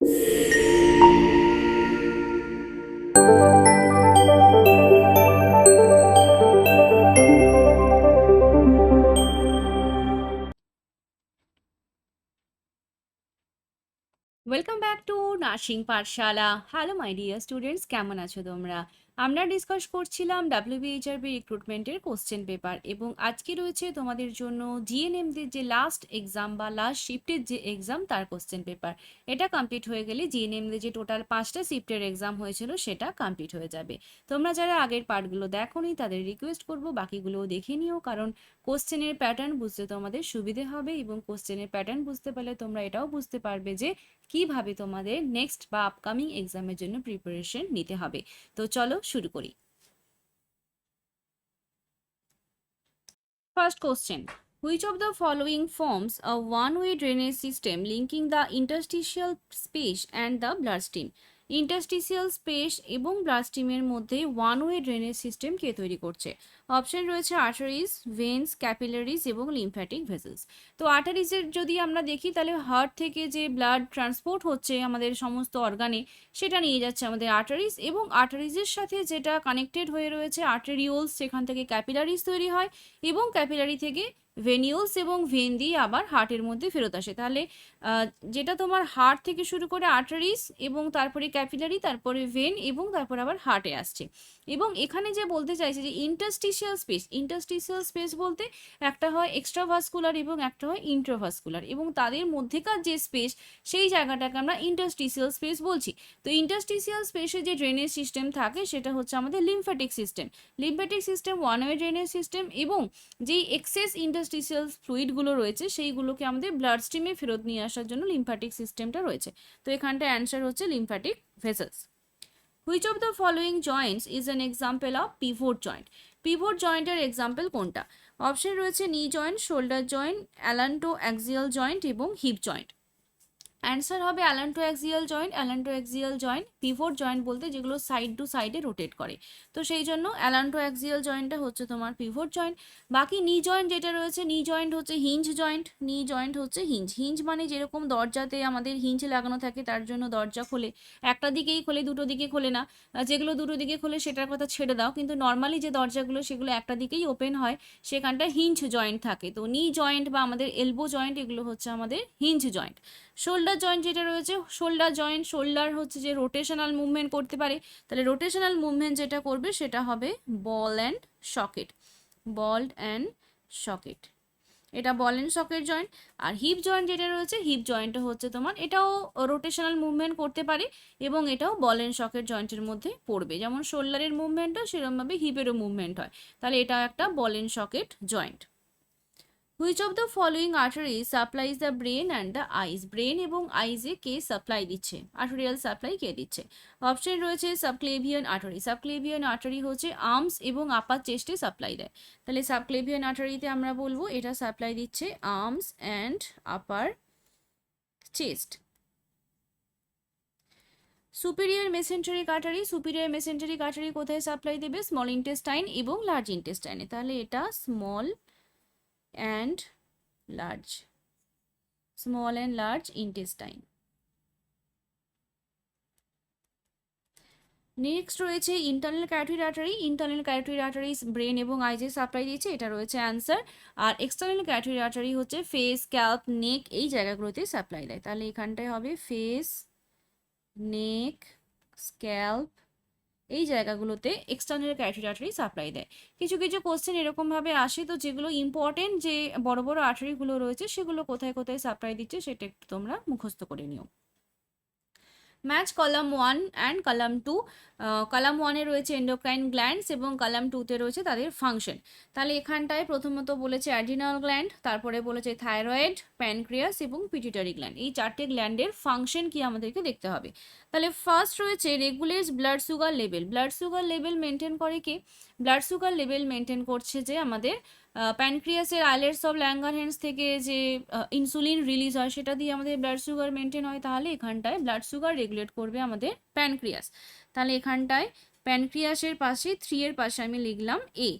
Welcome back to nursing Pathsala. Hello my dear students, কেমন আছো তোমরা? আমরা ডিসকাস করছিলাম WBHRB রিক্রুটমেন্টের কোশ্চেন পেপার, এবং আজকে রয়েছে তোমাদের জন্য জিএনএমদের যে লাস্ট এক্সাম বা লাস্ট শিফটের যে এক্সাম তার কোশ্চেন পেপার। এটা কমপ্লিট হয়ে গেলে জিএনএমদের যে টোটাল 5টা শিফটের এক্সাম হয়েছিল সেটা কমপ্লিট হয়ে যাবে। তোমরা যারা আগের পার্টগুলো দেখোনি তাদের রিকোয়েস্ট করবো বাকিগুলোও দেখে নিও, কারণ কোশ্চেনের প্যাটার্ন বুঝতে তোমাদের সুবিধে হবে, এবং কোশ্চেনের প্যাটার্ন বুঝতে পারলে তোমরা এটাও বুঝতে পারবে যে কিভাবে তোমাদের নেক্সট বা আপকামিং এক্সামের জন্য প্রিপারেশন নিতে হবে। তো চলো শুরু করি। First question, which of the following forms a one-way drainage system linking the interstitial space and the bloodstream? Interstitial space এবং ব্লাডস্ট্রিমের মধ্যে ওয়ান ওয়ে ড্রেনেজ সিস্টেম কে তৈরি করছে? অপশন রয়েছে আর্টারিজ, ভেন্স, ক্যাপিলারিজ এবং লিম্ফ্যাটিক ভেসেলস। তো আর্টারিজের যদি আমরা দেখি তাহলে হার্ট থেকে যে ব্লাড ট্রান্সপোর্ট হচ্ছে আমাদের সমস্ত অর্গানে, সেটা নিয়ে যাচ্ছে আমাদের আর্টারিজ, এবং আর্টারিজের সাথে যেটা কানেক্টেড হয়ে রয়েছে আর্টেরিওলস, সেখান থেকে ক্যাপিলারিজ তৈরি হয়, এবং ক্যাপিলারি থেকে ভেনিউলস এবং ভেন দিয়ে আবার হার্টের মধ্যে ফেরত আসে। তাহলে যেটা তোমার হার্ট থেকে শুরু করে আর্টারিজ, এবং তারপরে ক্যাপিলারি, তারপরে ভেন, এবং তারপর আবার হার্টে আসছে। এবং এখানে যে বলতে চাইছে যে ইন্টারস্টিশিয়াল স্পেস, ইন্টারস্টিশিয়াল স্পেস বলতে একটা হয় এক্সট্রাভাস্কুলার এবং একটা হয় ইন্ট্রাভাস্কুলার, এবং তাদের মধ্যেকার যে স্পেস সেই জায়গাটাকে আমরা ইন্টারস্টিশিয়াল স্পেস বলছি। তো ইন্টারস্টিশিয়াল স্পেসে যে ড্রেনেজ সিস্টেম থাকে সেটা হচ্ছে আমাদের lymphatic system. Lymphatic system one way drainage system, এবং যেই এক্সেস ইন্টারস্টিশিয়াল ফ্লুইডগুলো রয়েছে সেইগুলোকে আমাদের ব্লাড স্ট্রিমে ফেরত নিয়ে আসার জন্য লিম্ফ্যাটিক সিস্টেমটা রয়েছে। তো এখানটায় অ্যান্সার হচ্ছে lymphatic vessels. Which of the following joints is an example of pivot joint? Pivot জয়েন্টের এক্সাম্পল কোনটা? অপশন রয়েছে knee joint, shoulder joint, atlanto axial joint এবং হিপ জয়েন্ট। অ্যান্সার হবে atlanto axial joint. Atlanto axial joint pivot joint বলতে যেগুলো side two সাইডে rotate করে, তো সেই জন্য অ্যালান্টো অ্যাক্সিয়াল জয়েন্টটা হচ্ছে তোমার পিভট জয়েন্ট। বাকি নি জয়েন্ট যেটা রয়েছে, নি জয়েন্ট হচ্ছে হিঞ্জ জয়েন্ট। নি জয়েন্ট হচ্ছে হিঞ্জ। হিঞ্জ মানে যেরকম দরজাতে আমাদের হিঞ্জ লাগানো থাকে, তার জন্য দরজা খোলে একটা দিকেই খোলে, দুটো দিকে খোলে না। যেগুলো দুটো দিকে খোলে সেটার কথা ছেড়ে দাও, কিন্তু নর্মালি যে দরজাগুলো সেগুলো একটা দিকেই ওপেন হয়, সেখানটা হিঞ্জ জয়েন্ট থাকে। তো নি জয়েন্ট বা আমাদের এলবো জয়েন্ট, এগুলো হচ্ছে আমাদের হিঞ্জ জয়েন্ট। শোল্ডার জয়েন্ট যেটা রয়েছে, শোল্ডার জয়েন্ট, শোল্ডার হচ্ছে যে রোটেশনাল মুভমেন্ট করতে পারে, তাহলে রোটেশনাল মুভমেন্ট যেটা করবে সেটা হবে ball and socket. Ball and socket, এটা বল অ্যান্ড সকেট জয়েন্ট। আর হিপ জয়েন্ট যেটা রয়েছে, হিপ জয়েন্টটা হচ্ছে তোমার, এটাও রোটেশনাল মুভমেন্ট করতে পারে, এবং এটাও বল অ্যান্ড সকেট জয়েন্টের মধ্যে পড়বে। যেমন শোল্ডারের মুভমেন্ট হয় সেরকমভাবে হিপেরও মুভমেন্ট হয়, তাহলে এটা একটা ball and socket joint. Which of the following arteries supplies the brain and the eyes? Brain এবং আইসে কে সাপ্লাই দিচ্ছে, আর্টেরিয়াল সাপ্লাই কে দিচ্ছে? অপশন রয়েছে সাবক্লেভিয়ান আর্টারি। সাবক্লেভিয়ান আর্টারি হচ্ছে আর্মস এবং আপার চেস্টে সাপ্লাই দেয়, তাহলে সাবক্লেভিয়ান আর্টারিতে আমরা বলবো এটা সাপ্লাই দিচ্ছে arms and upper chest. Superior mesenteric artery, superior mesenteric artery কোথায় সাপ্লাই দেবে? স্মল ইন্টেস্টাইন এবং লার্জ ইন্টেস্টাইনে, তাহলে এটা small and large, small and large intestine. Next রয়েছে internal carotid artery. Internal carotid artery brain এবং আইজে সাপ্লাই দিচ্ছে, এটা রয়েছে অ্যান্সার। আর এক্সটার্নাল ক্যারোটিড আর্টারি হচ্ছে ফেস, স্ক্যাল্প, নেক, এই জায়গাগুলোতে সাপ্লাই দেয়, তাহলে এখানটায় হবে ফেস, নেক, স্ক্যাল্প, এই জায়গাগুলোতে এক্সটার্নাল ক্যারোটিড আর্টারি সাপ্লাই দেয়। কিছু কিছু কোশ্চেন এরকমভাবে আসে, তো যেগুলো ইম্পর্টেন্ট যে বড় বড় আর্টারিগুলো রয়েছে সেগুলো কোথায় কোথায় সাপ্লাই দিচ্ছে সেটা একটু তোমরা মুখস্থ করে নিও। Match column 1 and column 2। Column 1-এ রয়েছে এন্ডোক্রাইন গ্ল্যান্ডস এবং কলাম 2-তে রয়েছে তাদের ফাংশন। তাহলে এখানটায় প্রথমত বলেছে অ্যাড্রিনাল গ্ল্যান্ড, তারপরে বলেছে থাইরয়েড, প্যানক্রিয়াস এবং পিটুইটারি গ্ল্যান্ড। এই চারটে গ্ল্যান্ডের ফাংশন কি আমাদেরকে দেখতে হবে। তাহলে ফার্স্ট রয়েছে regulates blood sugar level. Blood sugar level maintain করে কি? ব্লাড সুগার লেভেল মেনটেন করছে যে আমাদের প্যানক্রিয়াসের আইলেটস অফ ল্যাঙ্গারহ্যান্স থেকে যে ইনসুলিন রিলিজ হয় সেটা দিয়ে আমাদের ব্লাড সুগার মেনটেন হয়, তাহলে এখানটায় ব্লাড সুগার রেগুলেট করবে আমাদের প্যানক্রিয়াস। তাহলে এখানটায় প্যানক্রিয়াসের পাশে 3-এর পাশে আমি লিখলাম এ।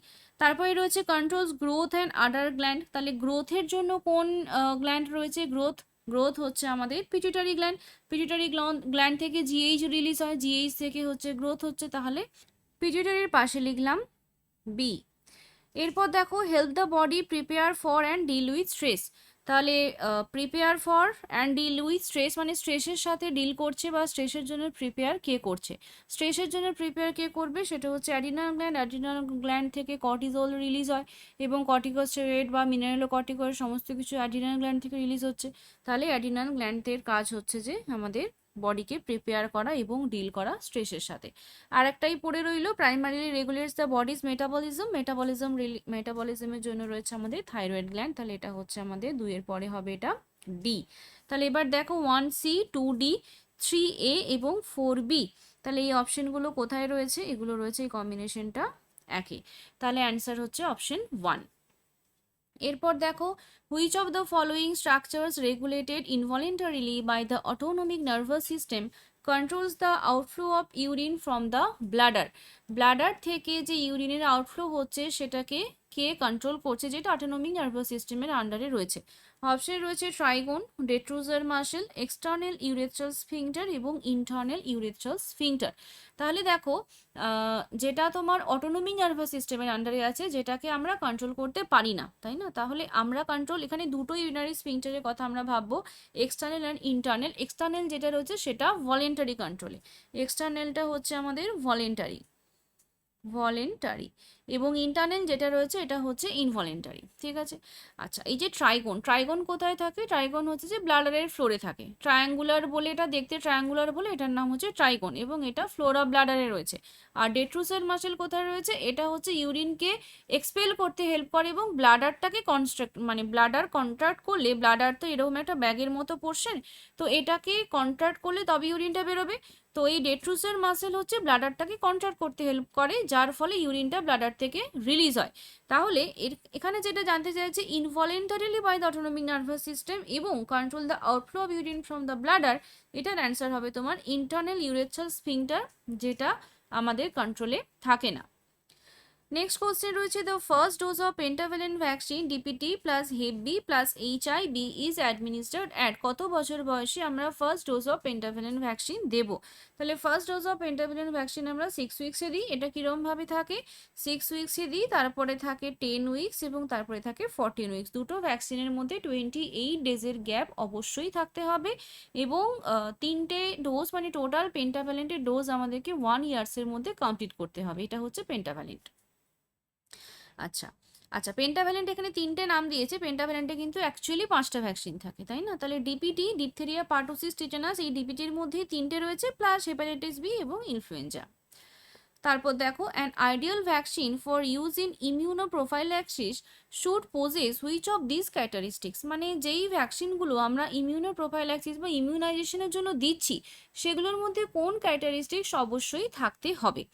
তারপরে রয়েছে controls growth and other gland. তাহলে গ্রোথের জন্য কোন গ্ল্যান্ড রয়েছে? গ্রোথ গ্রোথ হচ্ছে আমাদের পিটুইটারি গ্ল্যান্ড, পিটুইটারি গ্ল্যান্ড থেকে জিএইচ রিলিজ হয়, জিএইচ থেকে হচ্ছে গ্রোথ হচ্ছে, তাহলে পিটুইটারির পাশে লিখলাম বি। এরপর দেখো help the body prepare for and deal with stress, তাহলে prepare for and deal with stress মানে স্ট্রেসের সাথে ডিল করছে বা স্ট্রেসের জন্য প্রিপেয়ার কে করছে, স্ট্রেসের জন্য প্রিপেয়ার কে করবে সেটা হচ্ছে অ্যাড্রিনাল গ্ল্যান্ড, অ্যাড্রিনাল গ্ল্যান্ড থেকে কর্টিজল রিলিজ হয় এবং কর্টিকোস্টেরয়েড বা মিনারেলোকর্টিকয়েড সমস্ত কিছু অ্যাড্রিনাল গ্ল্যান্ড থেকে রিলিজ হচ্ছে, তাহলে অ্যাড্রিনাল গ্ল্যান্ডের কাজ হচ্ছে যে আমাদের বডিকে প্রিপেয়ার করা এবং ডিল করা স্ট্রেসের সাথে। আর একটাই পড়ে রইল primarily regulates the body's metabolism, মেটাবলিজমের জন্য রয়েছে আমাদের থাইরয়েড গ্ল্যান্ড, তাহলে এটা হচ্ছে আমাদের 2 এর পরে হবে এটা ডি। তাহলে এবার দেখো 1C 2D 3A এবং 4B, তাহলে এই অপশনগুলো কোথায় রয়েছে, এগুলো রয়েছে এই কম্বিনেশনটা একই, তাহলে অ্যান্সার হচ্ছে অপশন 1। এরপর দেখো which of the following structures regulated involuntarily by the autonomic nervous system controls the outflow of urine from the bladder, bladder থেকে যে ইউরিনের আউটফ্লো হচ্ছে সেটাকে কে কন্ট্রোল করছে, যেটা অটোনমিক নার্ভাস সিস্টেমের আন্ডারে রয়েছে। অপশনে রয়েছে ট্রাইগোন, ডেট্রুজার মাসেল, এক্সটার্নাল ইউরেথ্রাল স্ফিংটার এবং ইন্টারনাল ইউরেথ্রাল স্ফিংটার। তাহলে দেখো যেটা তোমার অটোনমিক নার্ভাস সিস্টেমের আন্ডারে আছে, যেটাকে আমরা কন্ট্রোল করতে পারি না, তাই না, তাহলে আমরা কন্ট্রোল, এখানে দুটো ইউরিনারি স্ফিংটারের কথা আমরা ভাববো, এক্সটার্নাল অ্যান্ড ইন্টারনাল। এক্সটার্নাল যেটা রয়েছে সেটা ভলেন্টারি কন্ট্রোলে, এক্সটার্নালটা হচ্ছে আমাদের ভলেন্টারি এবং ইন্টারনাল যেটা রয়েছে এটা হচ্ছে ইনভলেন্টারি, ঠিক আছে। আচ্ছা, এই যে ট্রাইগন, ট্রাইগন কোথায় থাকে, ট্রাইগন হচ্ছে যে ব্লাডারের ফ্লোরে থাকে, ট্রায়াঙ্গুলার বলে, এটা দেখতে ট্রায়াঙ্গুলার বলে এটার নাম হচ্ছে ট্রাইগন এবং এটা ফ্লোরা ব্লাডারে রয়েছে। আর ডেট্রুসার মাসেল কোথায় রয়েছে, এটা হচ্ছে ইউরিনকে এক্সপেল করতে হেল্প করে এবং ব্লাডারটাকে কনস্ট্রাক্ট, মানে ব্লাডার কন্ট্রাক্ট করলে, ব্লাডার তো এরকম একটা ব্যাগের মতো পোর্শন, তো এটাকে কন্ট্রাক্ট করলে তবে ইউরিনটা বেরোবে, তো এই ডেট্রুসার মাসেল হচ্ছে ব্লাডারটাকে কন্ট্রাক্ট করতে হেল্প করে, যার ফলে ইউরিনটা ব্লাডার থেকে রিলিজ হয়। তাহলে এখানে যেটা জানতে চাইছে involuntarily by the autonomic nervous system এবং control the outflow of urine from the bladder, এটার অ্যান্সার হবে তোমার ইন্টারনাল ইউরেথ্রাল স্ফিংটার, যেটা আমাদের কন্ট্রোলে থাকে না। নেক্সট কোশ্চেন রয়েছে the first dose of pentavalent vaccine DPT plus hep B plus HIV is administered at, কত বছর বয়সে আমরা first dose of pentavalent vaccine দেব, তাহলে first dose of pentavalent vaccine আমরা 6 উইক্সে দিই, এটা কীরকমভাবে থাকে 6 উইক্সে দিই, তারপরে থাকে 10 উইক্স এবং তারপরে থাকে 14 উইক্স, দুটো ভ্যাকসিনের মধ্যে 28 ডেজের গ্যাপ অবশ্যই থাকতে হবে এবং 3টে ডোজ মানে টোটাল পেন্টাভ্যালেন্টের ডোজ আমাদেরকে 1 ইয়ার্সের মধ্যে কমপ্লিট করতে হবে, এটা হচ্ছে পেন্টাভ্যালেন্ট। আচ্ছা আচ্ছা, পেন্টাভ্যালেন্ট এখানে 3টে নাম দিয়েছে, পেন্টাভ্যালেন্টে কিন্তু অ্যাকচুয়ালি 5টা ভ্যাকসিন থাকে, তাই না, তাহলে ডিপিটি, ডিপথেরিয়া, পার্টুসিস, টিটানাস, এই ডিপিটির মধ্যেই 3টে রয়েছে প্লাস হেপাটাইটিস বি এবং ইনফ্লুয়েঞ্জা। তারপর দেখো an ideal vaccine for use in immunoprophylaxis should possess which of this characteristics, মানে যেই ভ্যাকসিনগুলো আমরা ইমিউনোপ্রোফাইল্যাক্সিস বা ইমিউনাইজেশনের জন্য দিচ্ছি সেগুলোর মধ্যে কোন ক্যারেক্টারিস্টিক্স অবশ্যই থাকতে হবে।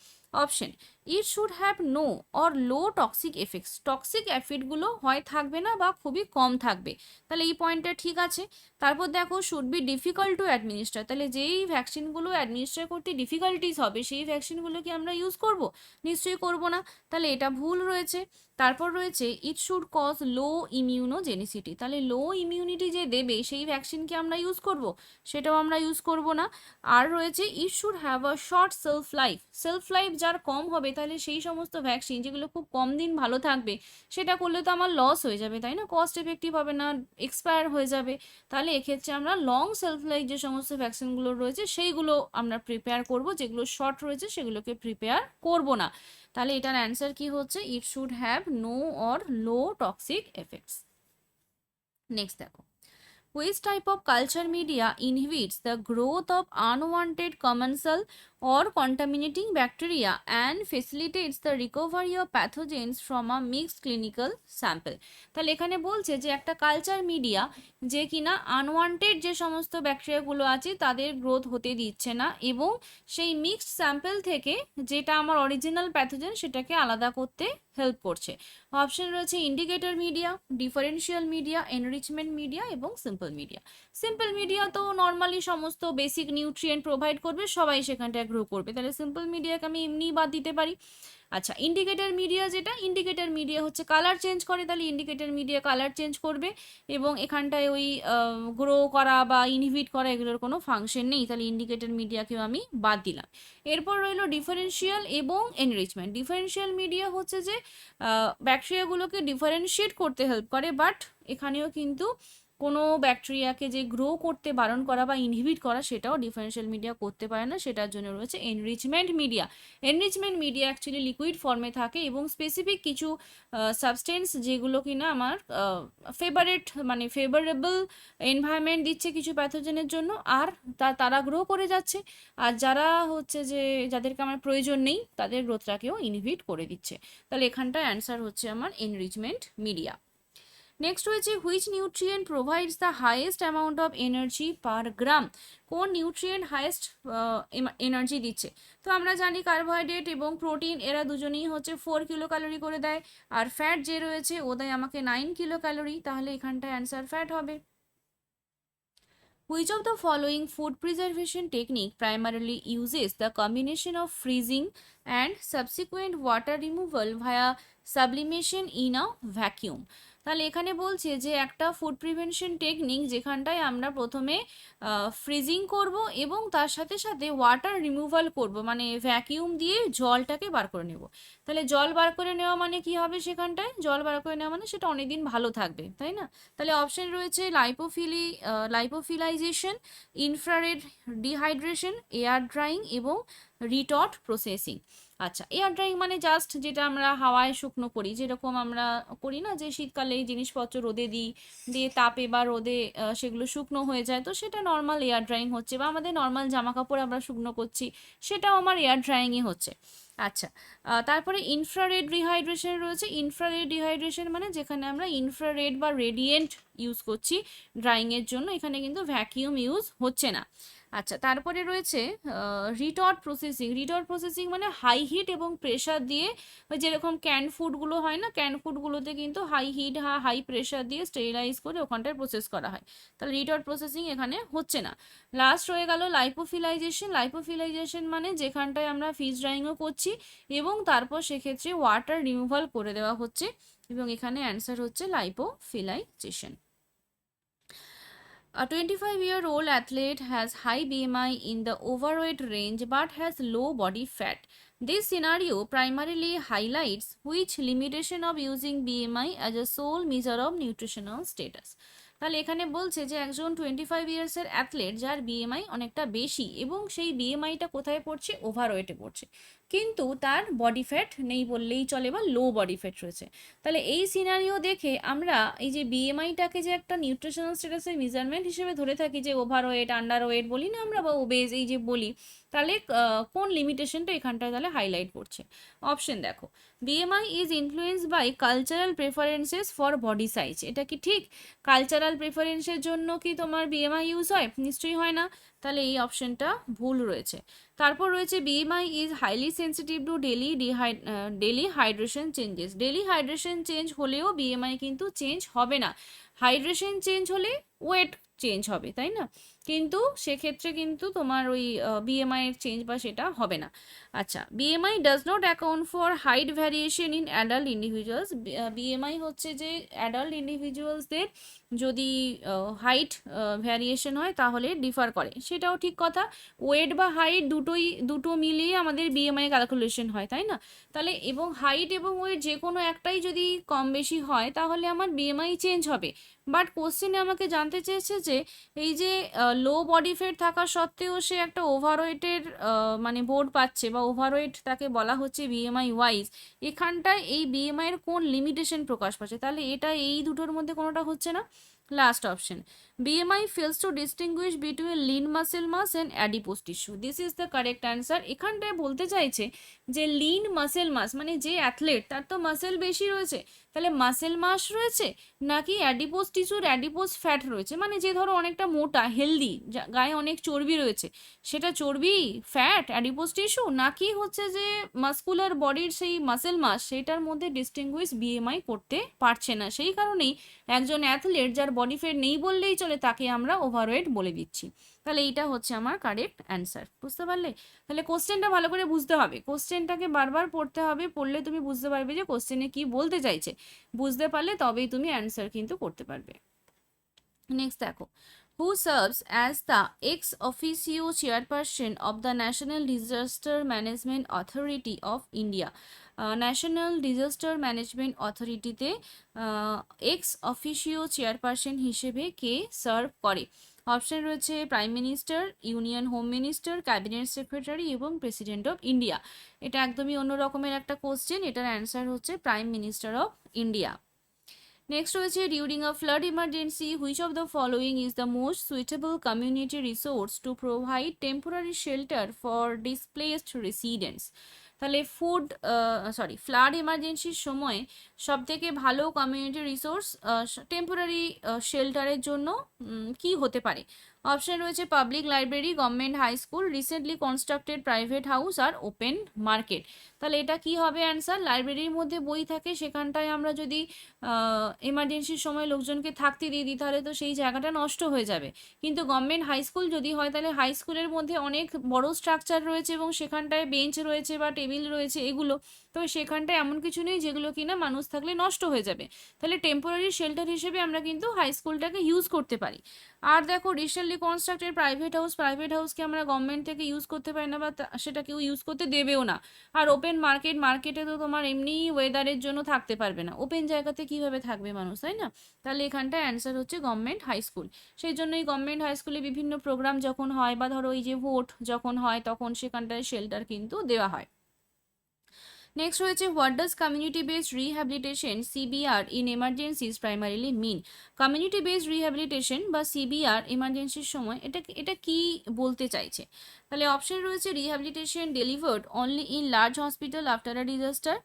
Option, it should have no or low toxic effects, toxic এফেক্টগুলো হয় থাকবে না বা খুবই কম থাকবে, তাহলে এই পয়েন্টটা ঠিক আছে। তারপর দেখো should be difficult to administer, তাহলে যেই ভ্যাকসিনগুলো অ্যাডমিনিস্টার করতে ডিফিকাল্টিস হবে সেই ভ্যাকসিনগুলো কি আমরা ইউজ করব, নিশ্চয়ই করব না, তাহলে এটা ভুল রয়েছে। তারপর রয়েছে it should cause low immunogenicity, তাহলে লো ইমিউনিটি যে দেবে সেই ভ্যাকসিনকে আমরা ইউজ করব, সেটাও আমরা ইউজ করব না। আর রয়েছে ইট should have a short self life যার কম হবে, তাহলে সেই সমস্ত ভ্যাকসিন যেগুলো খুব কম দিন ভালো থাকবে সেটা করলে তো আমার লস হয়ে যাবে, তাই না, কস্ট এফেক্টিভ হবে না, এক্সপায়ার হয়ে যাবে, তাহলে এক্ষেত্রে আমরা লং সেলফ লাইফ যে সমস্ত ভ্যাকসিনগুলো রয়েছে সেইগুলো আমরা প্রিপেয়ার করব, যেগুলো শর্ট রয়েছে সেগুলোকে প্রিপেয়ার করব না, তাহলে এটার অ্যান্সার কি হচ্ছে it should have no or low toxic effects. Next দেখো which type of culture media inhibits the growth of unwanted commensal or contaminating bacteria and facilitates the recovery of pathogens from a mixed clinical sample, তাহলে এখানে বলছে যে একটা culture media যে কিনা unwanted যে সমস্ত ব্যাকটেরিয়াগুলো আছে তাদের গ্রোথ হতে দিচ্ছে না এবং সেই মিক্সড স্যাম্পল থেকে যেটা আমার অরিজিনাল প্যাথোজেন সেটাকে আলাদা করতে হেল্প করছে। অপশন রয়েছে indicator media, differential media, enrichment media এবং সিম্পল মিডিয়া। সিম্পল মিডিয়া তো নর্মালি সমস্ত বেসিক নিউট্রিয়েন্ট প্রোভাইড করবে, সবাই সেখানটায় গ্রো করবে, তাহলে সিম্পল মিডিয়াকে আমি এমনিই বাদ দিতে পারি। আচ্ছা, ইন্ডিকেটর মিডিয়া যেটা, ইন্ডিকেটর মিডিয়া হচ্ছে কালার চেঞ্জ করে, তাহলে ইন্ডিকেটর মিডিয়া কালার চেঞ্জ করবে এবং এখানটায় ওই গ্রো করা বা ইনহিবিট করা এগুলোর কোনো ফাংশন নেই, তাহলে ইন্ডিকেটর মিডিয়াকেও আমি বাদ দিলাম। এরপর রইল ডিফারেন্সিয়াল এবং এনরিচমেন্ট। ডিফারেন্সিয়াল মিডিয়া হচ্ছে যে ব্যাকটেরিয়াগুলোকে ডিফারেন্সিয়েট করতে হেল্প করে, বাট এখানেও কিন্তু কোনো ব্যাকটেরিয়াকে যে গ্রো করতে বারণ করা বা ইনহিবিট করা সেটাও ডিফারেন্সিয়াল মিডিয়া করতে পারে না, সেটার জন্য রয়েছে enrichment media. Enrichment media actually liquid ফর্মে থাকে এবং স্পেসিফিক কিছু সাবস্টেন্স যেগুলো কিনা আমার ফেভারেবল এনভায়রনমেন্ট দিচ্ছে কিছু প্যাথোজেনের জন্য, আর তারা গ্রো করে যাচ্ছে, আর যারা হচ্ছে যে যাদেরকে আমার প্রয়োজন নেই তাদের গ্রোথটাকেও ইনহিবিট করে দিচ্ছে। তাহলে এখানটায় অ্যান্সার হচ্ছে আমার এনরিচমেন্ট মিডিয়া। নেক্সট হয়েছে which nutrient provides the highest amount of energy per gram. কোন নিউট্রিয়েন্ট হাইয়েস্ট এনার্জি দিচ্ছে? তো আমরা জানি কার্বোহাইড্রেট এবং প্রোটিন এরা দুজনেই হচ্ছে 4 কিলো ক্যালোরি করে দেয়, আর ফ্যাট যে রয়েছে ও দেয় আমাকে 9 কিলো ক্যালোরি, তাহলে এখানটায় অ্যান্সার ফ্যাট হবে। Which of the following food preservation technique primarily uses the combination of freezing and subsequent water removal via sublimation in a vacuum? তাহলে এখানে বলছে যে একটা ফুড প্রিভেনশন টেকনিক যেখানটায় আমরা প্রথমে ফ্রিজিং করব এবং তার সাথে সাথে ওয়াটার রিমুভাল করব, মানে ভ্যাকিউম দিয়ে জলটাকে বার করে নেব। তাহলে জল বার করে নেওয়া মানে কি হবে? সেখানটায় জল বার করে নেওয়া মানে সেটা অনেকদিন ভালো থাকবে, তাই না? তাহলে অপশন রয়েছে লাইপোফিলাইজেশন, ইনফ্রারেড ডিহাইড্রেশন, এয়ার ড্রাইং এবং রিটট প্রসেসিং। আচ্ছা, এয়ার ড্রাইং মানে জাস্ট যেটা আমরা হাওয়ায় শুকনো করি, যেরকম আমরা করি না যে শীতকালে এই জিনিসপত্র রোদে দিই, দিয়ে তাপে বা রোদে সেগুলো শুকনো হয়ে যায়, তো সেটা নর্মাল এয়ার ড্রাইং হচ্ছে, বা আমাদের নর্মাল জামা কাপড় আমরা শুকনো করছি সেটাও আমার এয়ার ড্রাইংই হচ্ছে। আচ্ছা, তারপরে ইনফ্রারেড রিহাইড্রেশন রয়েছে। ইনফ্রারেড রিহাইড্রেশন মানে যেখানে আমরা ইনফ্রারেড বা রেডিয়েন্ট ইউজ করছি ড্রাইংয়ের জন্য, এখানে কিন্তু ভ্যাকিউম ইউজ হচ্ছে না। আচ্ছা, তারপরে রয়েছে রিটট প্রসেসিং। রিটট প্রসেসিং মানে হাই হিট এবং প্রেশার দিয়ে, যেরকম ক্যান ফুডগুলো হয় না, ক্যান ফুডগুলোতে কিন্তু হাই হিট হাই প্রেশার দিয়ে স্টেরিলাইজ করে ওখানটায় প্রসেস করা হয়, তাহলে রিটট প্রসেসিং এখানে হচ্ছে না। লাস্ট হয়ে গেল লাইপোফিলাইজেশন। লাইপোফিলাইজেশন মানে যেখানটায় আমরা ফিশ ড্রাইংও করছি এবং তারপর সেক্ষেত্রে ওয়াটার রিমুভাল করে দেওয়া হচ্ছে, এবং এখানে অ্যান্সার হচ্ছে লাইপোফিলাইজেশন। A 25-year-old athlete has high BMI in the overweight range but has low body fat. This scenario primarily highlights which limitation of using BMI as a sole measure of nutritional status. তাহলে এখানে বলছে যে একজন 25 ইয়ার্সের athlete যার BMI অনেকটা বেশি এবং সেই বিএমআইটা কোথায় পড়ছে? ওভারওয়েটে পড়ছে, কিন্তু তার বডি ফ্যাট নেই বললেই চলে বা লো বডি ফ্যাট রয়েছে। তাহলে এই সিনারিও দেখে আমরা এই যে বিএমআইটাকে যে একটা নিউট্রিশনাল স্ট্যাটাসের মেজারমেন্ট হিসেবে ধরে থাকি, যে ওভারওয়েট আন্ডারওয়েট বলি না আমরা, বা ওবেজ এই যে বলি, তাহলে কোন লিমিটেশনটা এখানটায় তাহলে হাইলাইট করছে? অপশন দেখো, BMI is influence by cultural preferences for body size. এটা কি ঠিক? কালচারাল প্রেফারেন্সের জন্য কি তোমার বিএমআই ইউজ হয়? নিশ্চয়ই হয় না, তাহলে এই অপশনটা ভুল রয়েছে। তারপর রয়েছে BMI is highly sensitive two daily hydration changes. Daily hydration change হলেও বিএমআই কিন্তু চেঞ্জ হবে না, হাইড্রেশন চেঞ্জ হলে ওয়েট চেঞ্জ হবে, তাই না? কিন্তু সেক্ষেত্রে কিন্তু তোমার ওই বিএমআই এর চেঞ্জ বা সেটা হবে না। আচ্ছা, BMI does not account for height variation in adult individuals. BMI হচ্ছে যে অ্যাডাল্ট ইন্ডিভিজুয়ালসদের যদি হাইট ভ্যারিয়েশন হয় তাহলে ডিফার করে, সেটাও ঠিক কথা। ওয়েট বা হাইট দুটো মিলিয়ে আমাদের বিএমআই ক্যালকুলেশন হয়, তাই না? তাহলে এবং হাইট এবং ওয়েট যে কোনো একটাই যদি কম বেশি হয় তাহলে আমার বিএমআই চেঞ্জ হবে। বাট কোশ্চেনে আমাকে জানতে চেয়েছে যে এই যে লো বডি ফ্যাট থাকা সত্ত্বেও সে একটা ওভারওয়েটের মানে বোর্ড পাচ্ছে বা ওভারওয়েট তাকে বলা হচ্ছে বিএমআই ওয়াইজ, এখানটায় এই বিএমআই এর কোন লিমিটেশন প্রকাশ পাচ্ছে? তাহলে এটা এই দুটোর মধ্যে কোনোটা হচ্ছে না। Last option, BMI fails to distinguish between lean muscle mass and adipose tissue. This is the correct answer. এখানটায় বলতে চাইছে যে লিন মাসেল মাস মানে যে অ্যাথলেট তার তো মাসেল বেশি রয়েছে, তাহলে মাসেল মাস রয়েছে নাকি অ্যাডিপোজ টিস্যুর অ্যাডিপোজ ফ্যাট রয়েছে, মানে যে ধরো অনেকটা মোটা হেলদি গায়ে অনেক চর্বি রয়েছে, সেটা চর্বি ফ্যাট অ্যাডিপোজ টিস্যু, নাকি হচ্ছে যে মাসকুলার বডির সেই মাসেল মাস সেটার মধ্যে ডিস্টিংগুইশ বিএমআই করতে পারছে না। সেই কারণেই একজন অ্যাথলেট যার বডি ফ্যাট নেই বললেই চলে তাকে আমরা ওভারওয়েট বলে দিচ্ছি। তাহলে এইটা হচ্ছে আমার কারেক্ট অ্যান্সার। বুঝতে পারলে? তাহলে কোশ্চেনটা ভালো করে বুঝতে হবে, কোশ্চেনটাকে বারবার পড়তে হবে, পড়লে তুমি বুঝতে পারবে যে কোশ্চেনে কি বলতে চাইছে, বুঝতে পারলে তবেই তুমি অ্যান্সার কিন্তু করতে পারবে। নেক্সট দেখো, who serves as the ex officio chairperson of the National Disaster Management Authority of India. National Disaster Management অথরিটিতে এক্স অফিসিও চেয়ারপারসন হিসেবে কে সার্ভ করে? অপশন রয়েছে prime minister, union home minister, cabinet secretary এবং president of India. এটা একদমই অন্য রকমের একটা কোশ্চেন, এটার অ্যান্সার হচ্ছে prime minister of India. Next রয়েছে, during a flood emergency which of the following is the most suitable community resource to provide temporary shelter for displaced residents. তাহলে flood ইমার্জেন্সির সময় সবথেকে ভালো কমিউনিটি রিসোর্স টেম্পোরারি শেল্টারের জন্য কি হতে পারে? অপশন রয়েছে public library, government high school, recently constructed private house আর ওপেন মার্কেট। তাহলে এটা কি হবে অ্যান্সার? লাইব্রেরির মধ্যে বই থাকে, সেখানটায় আমরা যদি এমার্জেন্সির সময় লোকজনকে থাকতে দিয়ে দিই তাহলে তো সেই জায়গাটা নষ্ট হয়ে যাবে। কিন্তু গভর্নমেন্ট হাই স্কুল যদি হয় তাহলে হাই স্কুলের মধ্যে অনেক বড় স্ট্রাকচার রয়েছে এবং সেখানটায় বেঞ্চ রয়েছে বা টেবিল রয়েছে এগুলো, তবে সেখানটায় এমন কিছু নেই যেগুলো কিনা মানুষ থাকলে নষ্ট হয়ে যাবে। তাহলে টেম্পোরারি শেল্টার হিসেবে আমরা কিন্তু হাই স্কুলটাকে ইউজ করতে পারি। আর দেখো, রিসেন্টলি কনস্ট্রাক্টেড প্রাইভেট হাউসকে আমরা গভর্নমেন্ট থেকে ইউজ করতে পারি না বা সেটা কেউ ইউজ করতে দেবেও না। আর ওপেন মার্কেটে তো তোমার এমনি ওয়েদারের জন্য থাকতে পারবে না, ওপেন জায়গাতে কিভাবে থাকবে মানুষ, তাই না? তাহলে এখানটায় অ্যান্সার হচ্ছে গভর্নমেন্ট হাই স্কুল। সেই জন্যই গভর্নমেন্ট হাই স্কুলে বিভিন্ন প্রোগ্রাম যখন হয় বা ধরো এই যে ভোট যখন হয় তখন সেখানটায় শেল্টার কিন্তু দেওয়া হয়। নেক্সট রয়েছে, what does community based rehabilitation CBR in emergencies primarily mean? Community based rehabilitation বা সিবিআর এমার্জেন্সির সময় এটা কি বলতে চাইছে? তাহলে অপশন রয়েছে rehabilitation delivered only in large hospital after a disaster,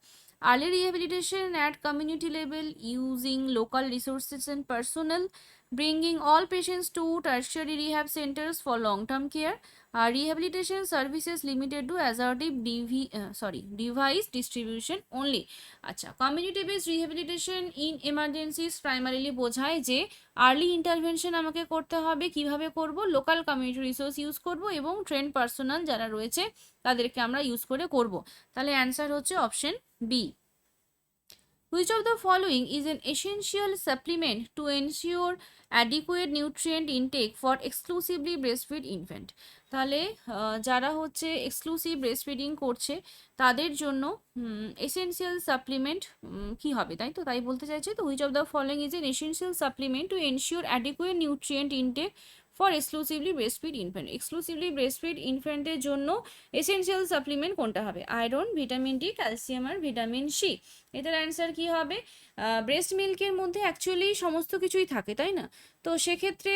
early rehabilitation at community level using local resources and personnel, bringing all patients to tertiary rehab centers for long-term care, rehabilitation services limited to assertive device distribution only. আচ্ছা, community based rehabilitation in emergencies primarily বোঝায় যে early intervention আমাকে করতে হবে। কিভাবে করব? Local community resource use করব এবং ট্রেন পার্সোনাল যারা রয়েছে তাদেরকে আমরা ইউজ করব। তাহলে অ্যান্সার হচ্ছে option B. Which of the following is an essential supplement to ensure adequate nutrient intake for exclusively breastfeed infant? তাহলে যারা হচ্ছে এক্সক্লুসিভ ব্রেস্টফিডিং করছে তাদের জন্য এসেনশিয়াল সাপ্লিমেন্ট কি হবে, তাই তো? তাই বলতে চাইছে তো, which of the following is an essential supplement to ensure adequate nutrient intake for exclusively breastfed infant. Exclusively breastfed ইনফ্যান্টের জন্য এসেনশিয়াল সাপ্লিমেন্ট কোনটা হবে? আয়রন, ভিটামিন ডি, ক্যালসিয়াম আর ভিটামিন সি। এটার অ্যান্সার কি হবে? ব্রেস্ট মিল্কের মধ্যে অ্যাকচুয়ালি সমস্ত কিছুই থাকে, তাই না? তো সেক্ষেত্রে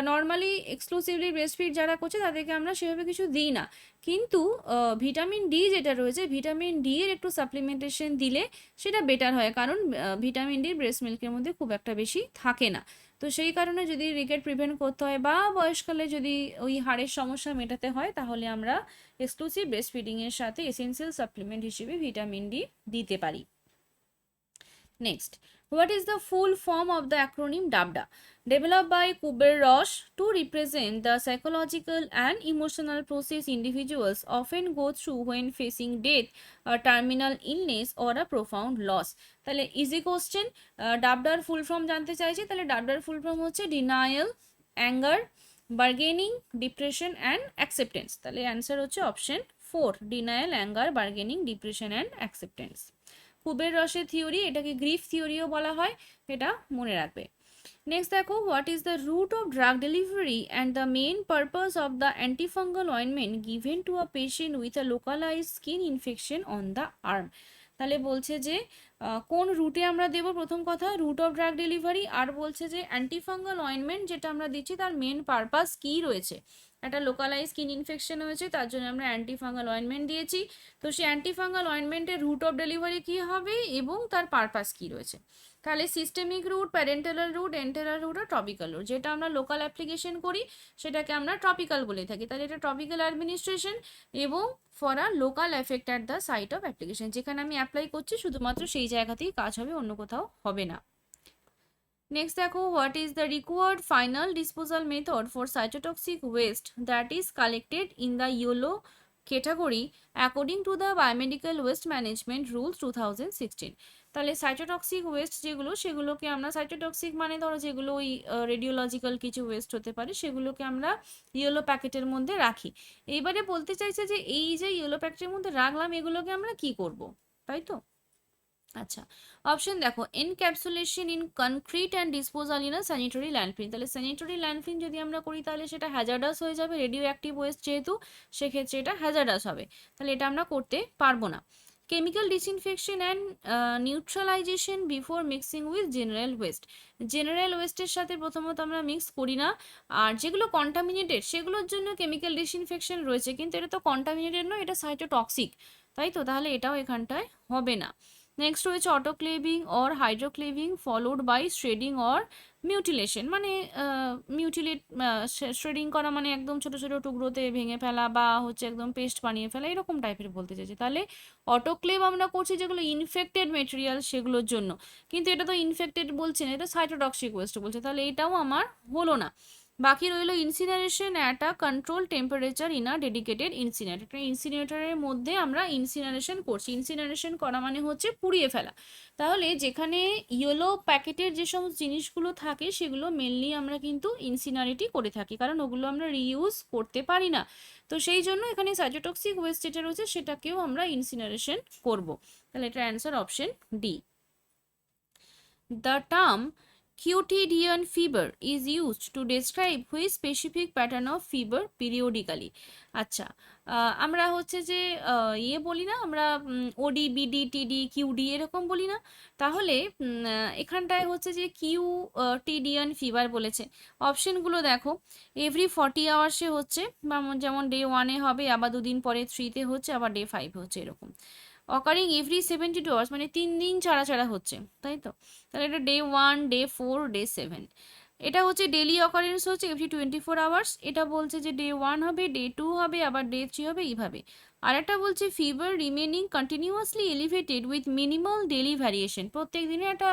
নর্মালি এক্সক্লুসিভলি ব্রেস্টফিড যারা করছে তাদেরকে আমরা সেভাবে কিছু দিই না, কিন্তু ভিটামিন ডি যেটা রয়েছে, ভিটামিন ডি এর একটু সাপ্লিমেন্টেশন দিলে সেটা বেটার হয়, কারণ ভিটামিন ডি ব্রেস্ট মিল্কের মধ্যে খুব একটা বেশি থাকে না। তো সেই কারণে যদি রিকেট প্রিভেন্ট করতে হয় বা বয়সকালে যদি ওই হাড়ের সমস্যা মেটাতে হয় তাহলে আমরা এক্সক্লুসিভ ব্রেস্ট ফিডিংয়ের সাথে এসেনশিয়াল সাপ্লিমেন্ট হিসেবে ভিটামিন ডি দিতে পারি। Next, what is the full form of the acronym DABDA? Developed by Kubler-Ross to represent the psychological and emotional process individuals often go through when facing death, a terminal illness or a profound loss. তাহলে easy question, ডাবডার full form জানতে চাইছি। তাহলে ডাবডার full form হচ্ছে denial, anger, bargaining, depression and acceptance. তাহলে answer হচ্ছে option 4, denial, anger, bargaining, depression and acceptance. Kuber রসের theory, এটাকে grief থিওরিও বলা হয়, এটা মনে রাখবে। নেক্সট দেখো, what is the route of drug delivery and the main purpose of the antifungal ointment given to a patient with a localize skin infection on the arm? তাহলে বলছে যে কোন রুটে আমরা দেব, প্রথম কথা রুট অফ ড্রাগ ডেলিভারি, আর বলছে যে অ্যান্টিফাঙ্গাল অয়েনমেন্ট যেটা আমরা দিচ্ছি তার মেন পারপাস কী রয়েছে। একটা লোকালাইজ স্কিন ইনফেকশন হয়েছে তার জন্য আমরা অ্যান্টিফাঙ্গাল অয়েনমেন্ট দিয়েছি। তো সেই অ্যান্টিফাঙ্গাল অয়েনমেন্টের রুট অফ ডেলিভারি কী হবে এবং তার পারপাস কী রয়েছে। তাহলে সিস্টেমিক রুট, প্যারেন্টালাল রুট, এন্টেরাল রুট আর টপিক্যাল রুট। যেটা আমরা লোকাল অ্যাপ্লিকেশন করি সেটাকে আমরা টপিক্যাল বলে থাকি। তাহলে এটা টপিক্যাল অ্যাডমিনিস্ট্রেশন এবং for a local effect at the site of application. যেখানে আমি অ্যাপ্লাই করছি শুধুমাত্র সেই জায়গাতেই কাজ হবে, অন্য কোথাও হবে না। নেক্সট দেখো, what is the required final disposal method for cytotoxic West that is collected in the yellow category according to the biomedical waste management rules 2016। তাহলে সাইটোটক্সিক ওয়েস্ট যেগুলো, সেগুলোকে আমরা, সাইটোটক্সিক মানে ধরো যেগুলো ওই রেডিওলজিক্যাল কিছু ওয়েস্ট হতে পারে, সেগুলোকে আমরা ইয়েলো প্যাকেটের মধ্যে রাখি। এইবারে বলতে চাইছে যে এই যে ইয়েলো প্যাকেটের মধ্যে রাখলাম, এগুলোকে আমরা কি করব, তাই তো? আচ্ছা, অপশন দেখো, encapsulation in concrete and disposal in a sanitary landfill. তাহলে স্যানিটারি ল্যান্ডফিল যদি আমরা করি তাহলে সেটা হ্যাজার্ডাস হয়ে যাবে, রেডিও অ্যাক্টিভ ওয়েস্ট যেহেতু, সেক্ষেত্রে এটা হ্যাজার্ডাস হবে, তাহলে এটা আমরা করতে পারবো না। Chemical disinfection and neutralization before mixing with general waste. General ওয়েস্টের সাথে প্রথমত আমরা মিক্স করি না, আর যেগুলো কন্টামিনেটেড সেগুলোর জন্য কেমিক্যাল ডিসইনফেকশন রয়েছে, কিন্তু এটা তো কন্টামিনেটেড নয়, এটা সাইটোটক্সিক, তাই তো? তাহলে এটাও এখানটায় হবে না। নেক্সট রয়েছে autoclaving or hydroclaving followed by shredding or mutilation, মানে মিউটিলেট, শ্রেডিং করা মানে একদম ছোট ছোট টুকরোতে ভেঙে ফেলা বা হচ্ছে একদম পেস্ট বানিয়ে ফেলা, এরকম টাইপের বলতে চাইছে। তাহলে অটোক্লেভ আমরা করছি যেগুলো ইনফেক্টেড মেটেরিয়াল সেগুলোর জন্য, কিন্তু এটা তো ইনফেক্টেড বলছে না, এটা সাইটোটক্সিক ওয়েস্ট বলছে, তাহলে এটাও আমার হলো না। বাকি রইল incineration at a control temperature in a dedicated incinerator. একটা ইনসিনারেটরের মধ্যে আমরা ইনসিনারেশন করছি, ইনসিনারেশন করা মানে হচ্ছে পুড়িয়ে ফেলা। তাহলে যেখানে ইয়েলো প্যাকেটের যে সমস্ত জিনিসগুলো থাকে সেগুলো মেনলি আমরা কিন্তু ইনসিনারিটি করে থাকি, কারণ ওগুলো আমরা রিইউজ করতে পারি না। তো সেই জন্য এখানে সাইটোটক্সিক ওয়েস্ট যেটা রয়েছে সেটাকেও আমরা ইনসিনারেশন করব। তাহলে এটার answer option D. The term quotidian fever is used to describe which specific pattern of fever periodically. আচ্ছা, আমরা হচ্ছে যে ইয়ে বলি না, আমরা ওডি বিডি টিডি কিউডি এরকম বলি না, তাহলে এখানটায় হচ্ছে যে কিউটিডিয়ান ফিভার বলেছে। অপশনগুলো দেখো, এভরি 40 আওয়ার্সে হচ্ছে, যেমন ডে 1-এ হবে, আবার দুদিন পরে 3-তে হচ্ছে, আবার ডে 5 হচ্ছে, এরকম। অকারিং এভরি 72 আওয়ার্স, মানে 3 দিন ছাড়া ছাড়া হচ্ছে, তাই তো? তাহলে এটা ডে 1, ডে 4, ডে 7। এটা হচ্ছে ডেলি অকারেন্স হচ্ছে এভরি 24 আওয়ার্স। এটা বলছে যে ডে 1 হবে, ডে 2 হবে, আবার ডে 3 হবে, এইভাবে। আর একটা বলছে fever remaining continuously elevated with minimal daily variation, প্রত্যেক দিনে একটা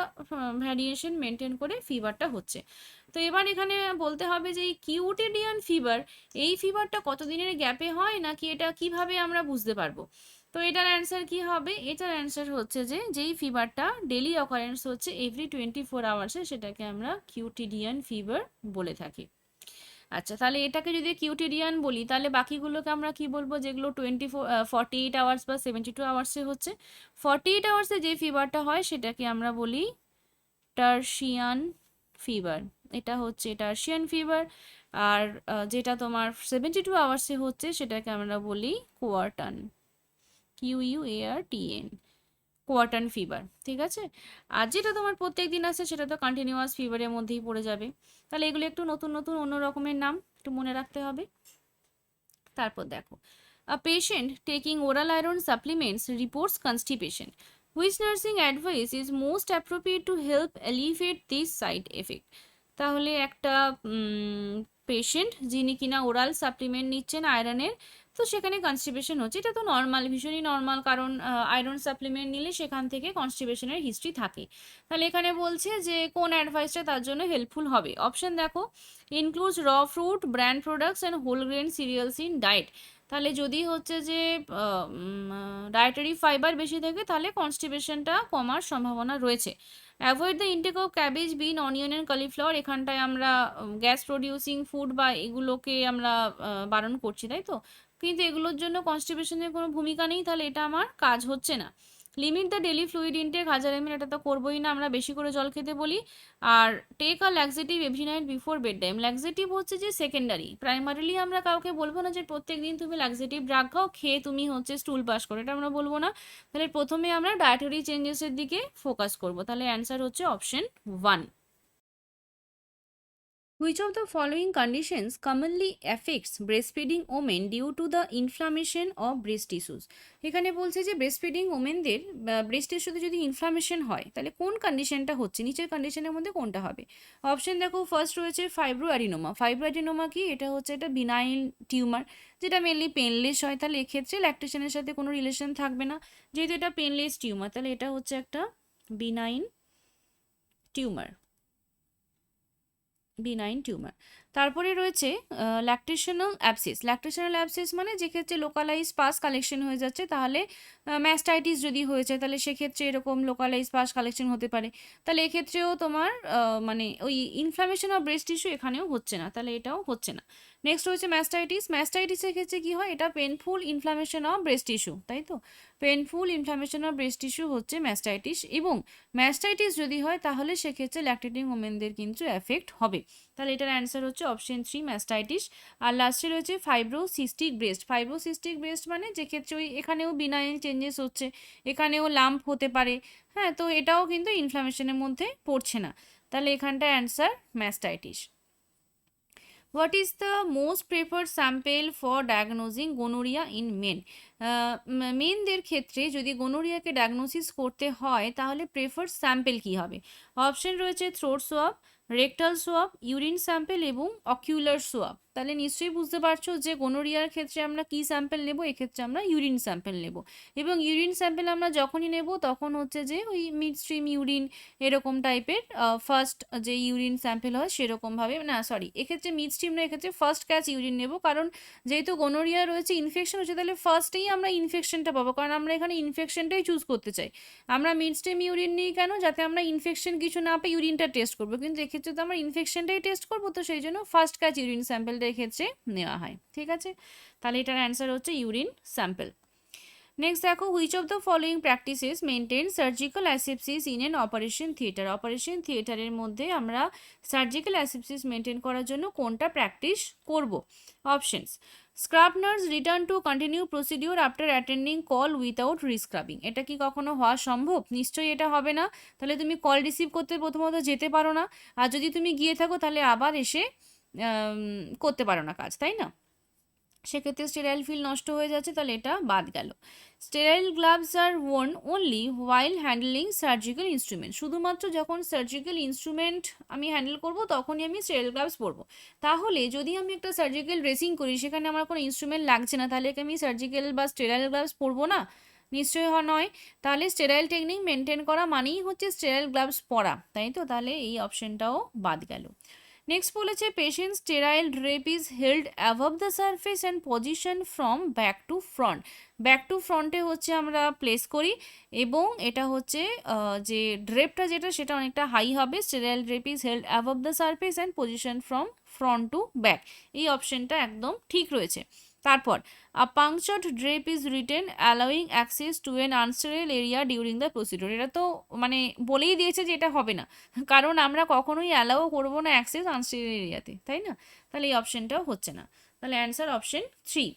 ভ্যারিয়েশন মেনটেন করে ফিভারটা হচ্ছে। তো এবার এখানে বলতে হবে যে এই কিউটিডিয়ান ফিভার, এই ফিভারটা কতদিনের গ্যাপে হয়, নাকি এটা কিভাবে আমরা বুঝতে পারবো? তো এটার অ্যান্সার কি হবে? এটার অ্যান্সার হচ্ছে যে যেই ফিভারটা ডেলি অকারেন্স হচ্ছে এভরি 24 আওয়ার্সে, সেটাকে আমরা কিউটিডিয়ান ফিভার বলে থাকি। আচ্ছা, তাহলে এটাকে যদি কিউটিডিয়ান বলি, তাহলে বাকিগুলোকে আমরা কি বলবো, যেগুলো 48 আওয়ার্স বা 72 আওয়ার্সে হচ্ছে? 48 আওয়ার্সে যে ফিভারটা হয় সেটাকে আমরা বলি টার্সিয়ান ফিভার, এটা হচ্ছে টার্সিয়ান ফিভার। আর যেটা তোমার 72 আওয়ার্সে হচ্ছে সেটাকে আমরা বলি কোয়ার্টান, QUARTN, কোয়ার্টান ফিভার, ঠিক আছে? আর যেটা তোমার প্রত্যেক দিন আসে সেটা তো কন্টিনিউয়াস ফিভারের মধ্যেই পড়ে যাবে। তাহলে এগুলো একটু নতুন নতুন অন্য রকমের নাম, একটু মনে রাখতে হবে। তারপর দেখো, a patient taking oral iron supplements reports constipation, which nursing advice is most appropriate to help elevate this side effect. তাহলে একটা পেশেন্ট যিনি কিনা ওরাল সাপ্লিমেন্ট নিচ্ছেন আয়রনের, তো সেখানে কনস্টিপেশন হচ্ছে, এটা তো নর্মাল, ভীষণই নর্মাল, কারণ আয়রন সাপ্লিমেন্ট নিলে সেখান থেকে কনস্টিপেশনের হিস্ট্রি থাকে। তাহলে এখানে বলছে যে কোন অ্যাডভাইসটা তার জন্য হেল্পফুল হবে। অপশন দেখো, includes raw fruit, brand products and whole grain cereals in diet. তাহলে যদি হচ্ছে যে ডায়েটারি ফাইবার বেশি থাকে তাহলে কনস্টিপেশনটা কমার সম্ভাবনা রয়েছে। Avoid the intake of cabbage, bean, onion and cauliflower. এখানটায় আমরা গ্যাস প্রডিউসিং ফুড বা এগুলোকে আমরা বারণ করছি, তাই তো? কিন্তু এগুলোর জন্য কনস্টিপেশনের কোনো ভূমিকা নেই, তাহলে এটা আমার কাজ হচ্ছে না। Limit the daily fluid intake, 1000 ml, এটা তো করবোই না, আমরা বেশি করে জল খেতে বলি। আর take a laxative every night before bed time. Laxative হচ্ছে যে সেকেন্ডারি, প্রাইমারিলি আমরা কাউকে বলবো না যে প্রত্যেক দিন তুমি ল্যাক্সেটিভ ড্রাগ খাও, খেয়ে তুমি হচ্ছে স্টুল পাস করো, এটা আমরা বলবো না। তাহলে প্রথমে আমরা ডায়েটারি চেঞ্জেসের দিকে ফোকাস করব। তাহলে অ্যান্সার হচ্ছে option 1। Which of the following conditions commonly affects breastfeeding women due to the inflammation of breast tissues? এখানে বলছে যে ব্রেস্টফিডিং ওমেনদের ব্রেস্ট টিস্যুতে যদি ইনফ্লামেশন হয় তাহলে কোন কন্ডিশনটা হচ্ছে, নিচের কন্ডিশনের মধ্যে কোনটা হবে? অপশন দেখো, ফার্স্ট রয়েছে ফাইব্রো অ্যাডিনোমা। ফাইব্রো অ্যাডিনোমা কি? এটা হচ্ছে একটা বিনাইল টিউমার, যেটা মেনলি পেনলেস হয়, তাহলে এক্ষেত্রে ল্যাকটেশনের সাথে কোনো রিলেশন থাকবে না, যেহেতু এটা পেনলেস টিউমার, তাহলে এটা হচ্ছে একটা বিনাইন টিউমার। Benign tumour. তারপরে রয়েছে ল্যাকটেশনাল অ্যাবসেস। ল্যাকটেশনাল অ্যাবসেস মানে যেক্ষেত্রে লোকালাইজ পাস কালেকশন হয়ে যাচ্ছে, তাহলে ম্যাস্টাইটিস যদি হয়েছে তাহলে সেক্ষেত্রে এরকম লোকালাইজ পাস কালেকশন হতে পারে। তাহলে এক্ষেত্রেও তোমার মানে ওই ইনফ্লামেশন অফ ব্রেস্ট টিস্যু এখানেও হচ্ছে না, তাহলে এটাও হচ্ছে না। নেক্সট হচ্ছে ম্যাস্টাইটিস। ম্যাস্টাইটিসের ক্ষেত্রে কী হয়, এটা painful inflammation of breast tissue, তাই তো? Painful inflammation of breast tissue হচ্ছে ম্যাস্টাইটিস, এবং ম্যাস্টাইটিস যদি হয় তাহলে সেক্ষেত্রে ল্যাকটেটিং ওমেনদের কিন্তু এফেক্ট হবে। তাহলে এটার অ্যান্সার হচ্ছে অপশন 3 ম্যাস্টাইটিস। আর লাস্টে রয়েছে ফাইব্রোসিস্টিক ব্রেস্ট। ফাইব্রোসিস্টিক ব্রেস্ট মানে যেক্ষেত্রে ওই এখানেও বিনাইন চেঞ্জেস হচ্ছে, এখানেও লাম্প হতে পারে, হ্যাঁ, তো এটাও কিন্তু ইনফ্লামেশনের মধ্যে পড়ছে না, তাহলে এখানটা answer mastitis. What is the most preferred sample for diagnosing gonorrhea in men? মেনদের ক্ষেত্রে যদি গোনোরিয়াকে ডায়াগনোসিস করতে হয় তাহলে প্রেফার্ড স্যাম্পেল কী হবে? অপশন রয়েছে থ্রোট সোয়াব, রেকটাল সোয়াব, ইউরিন স্যাম্পেল এবং অকিউলার সোয়াব। তাহলে নিশ্চয়ই বুঝতে পারছো যে গোনোরিয়ার ক্ষেত্রে আমরা কী স্যাম্পেল নেব, এক্ষেত্রে আমরা ইউরিন স্যাম্পেল নেব। এবং ইউরিন স্যাম্পেল আমরা যখনই নেব তখন হচ্ছে যে ওই মিড স্ট্রিম ইউরিন এরকম টাইপের ফার্স্ট যে ইউরিন স্যাম্পেল হয় সেরকমভাবে, না সরি, এক্ষেত্রে মিড স্ট্রিম না, এক্ষেত্রে ফার্স্ট ক্যাচ ইউরিন নেব, কারণ যেহেতু গোনোরিয়া রয়েছে ইনফেকশন হচ্ছে, তাহলে ফার্স্টেই আমরা ইনফেকশনটা পাবো, কারণ আমরা এখানে ইনফেকশনটাই চুজ করতে চাই। আমরা মিড স্ট্রিম ইউরিন নিই কেন, যাতে আমরা ইনফেকশন কিছু না পাই ইউরিনটা টেস্ট করবো, কিন্তু এক্ষেত্রে তো আমরা ইনফেকশনটাই টেস্ট করবো, তো সেই জন্য ফার্স্ট ক্যাচ ইউরিন স্যাম্পেলটা এক্ষেত্রে নেওয়া হয়। ঠিক আছে, তাহলে এটার অ্যান্সার হচ্ছে ইউরিন স্যাম্পেল। নেক্সট দেখো, which of the following practices maintain surgical asepsis in an operation theatre? Operation থিয়েটারের মধ্যে আমরা সার্জিক্যাল অ্যাসেপসিস মেনটেন করার জন্য কোনটা প্র্যাকটিস করব? Options: scrub nurse return to continue procedure after attending call without rescrubbing. এটা কি কখনো হওয়া সম্ভব? নিশ্চয়ই এটা হবে না। তাহলে তুমি কল রিসিভ করতে প্রথমত যেতে পারো না, আর যদি তুমি গিয়ে থাকো তাহলে আবার এসে করতে পারো না কাজ, তাই না? সেক্ষেত্রে স্টেরাইল ফিল নষ্ট হয়ে যাচ্ছে, তাহলে এটা বাদ গেল। Sterile gloves are worn only while handling surgical instrument. শুধুমাত্র যখন সার্জিক্যাল ইনস্ট্রুমেন্ট আমি হ্যান্ডেল করব তখনই আমি স্টেরাইল গ্লাভস পরবো। তাহলে যদি আমি একটা সার্জিক্যাল ড্রেসিং করি সেখানে আমার কোনো ইনস্ট্রুমেন্ট লাগছে না, তাহলে কি আমি সার্জিক্যাল বা স্টেরাইল গ্লাভস পরবো না? নিশ্চয়ই নয়। তাহলে স্টেরাইল টেকনিক মেনটেন করা মানেই হচ্ছে স্টেরাইল গ্লাভস পরা, তাই তো? তাহলে এই অপশনটাও বাদ গেল। নেক্সট বলেছে patient sterile drape is held above the surface and position from back to front. Back to ফ্রন্টে হচ্ছে আমরা প্লেস করি, এবং এটা হচ্ছে যে ড্রেপটা যেটা সেটা অনেকটা হাই হবে। Sterile drape is held above the surface and position from front to back, এই অপশনটা একদম ঠিক রয়েছে। তারপর a punctured drape is retained allowing access to an unsterile area during the procedure. এটা তো মানে বলেই দিয়েছে যে এটা হবে না, কারণ আমরা কখনোই অ্যালাউ করবো না অ্যাক্সেস আনস্টেরাইল এরিয়াতে, তাই না? তাহলে এই অপশনটাও হচ্ছে না, তাহলে অ্যান্সার অপশন 3।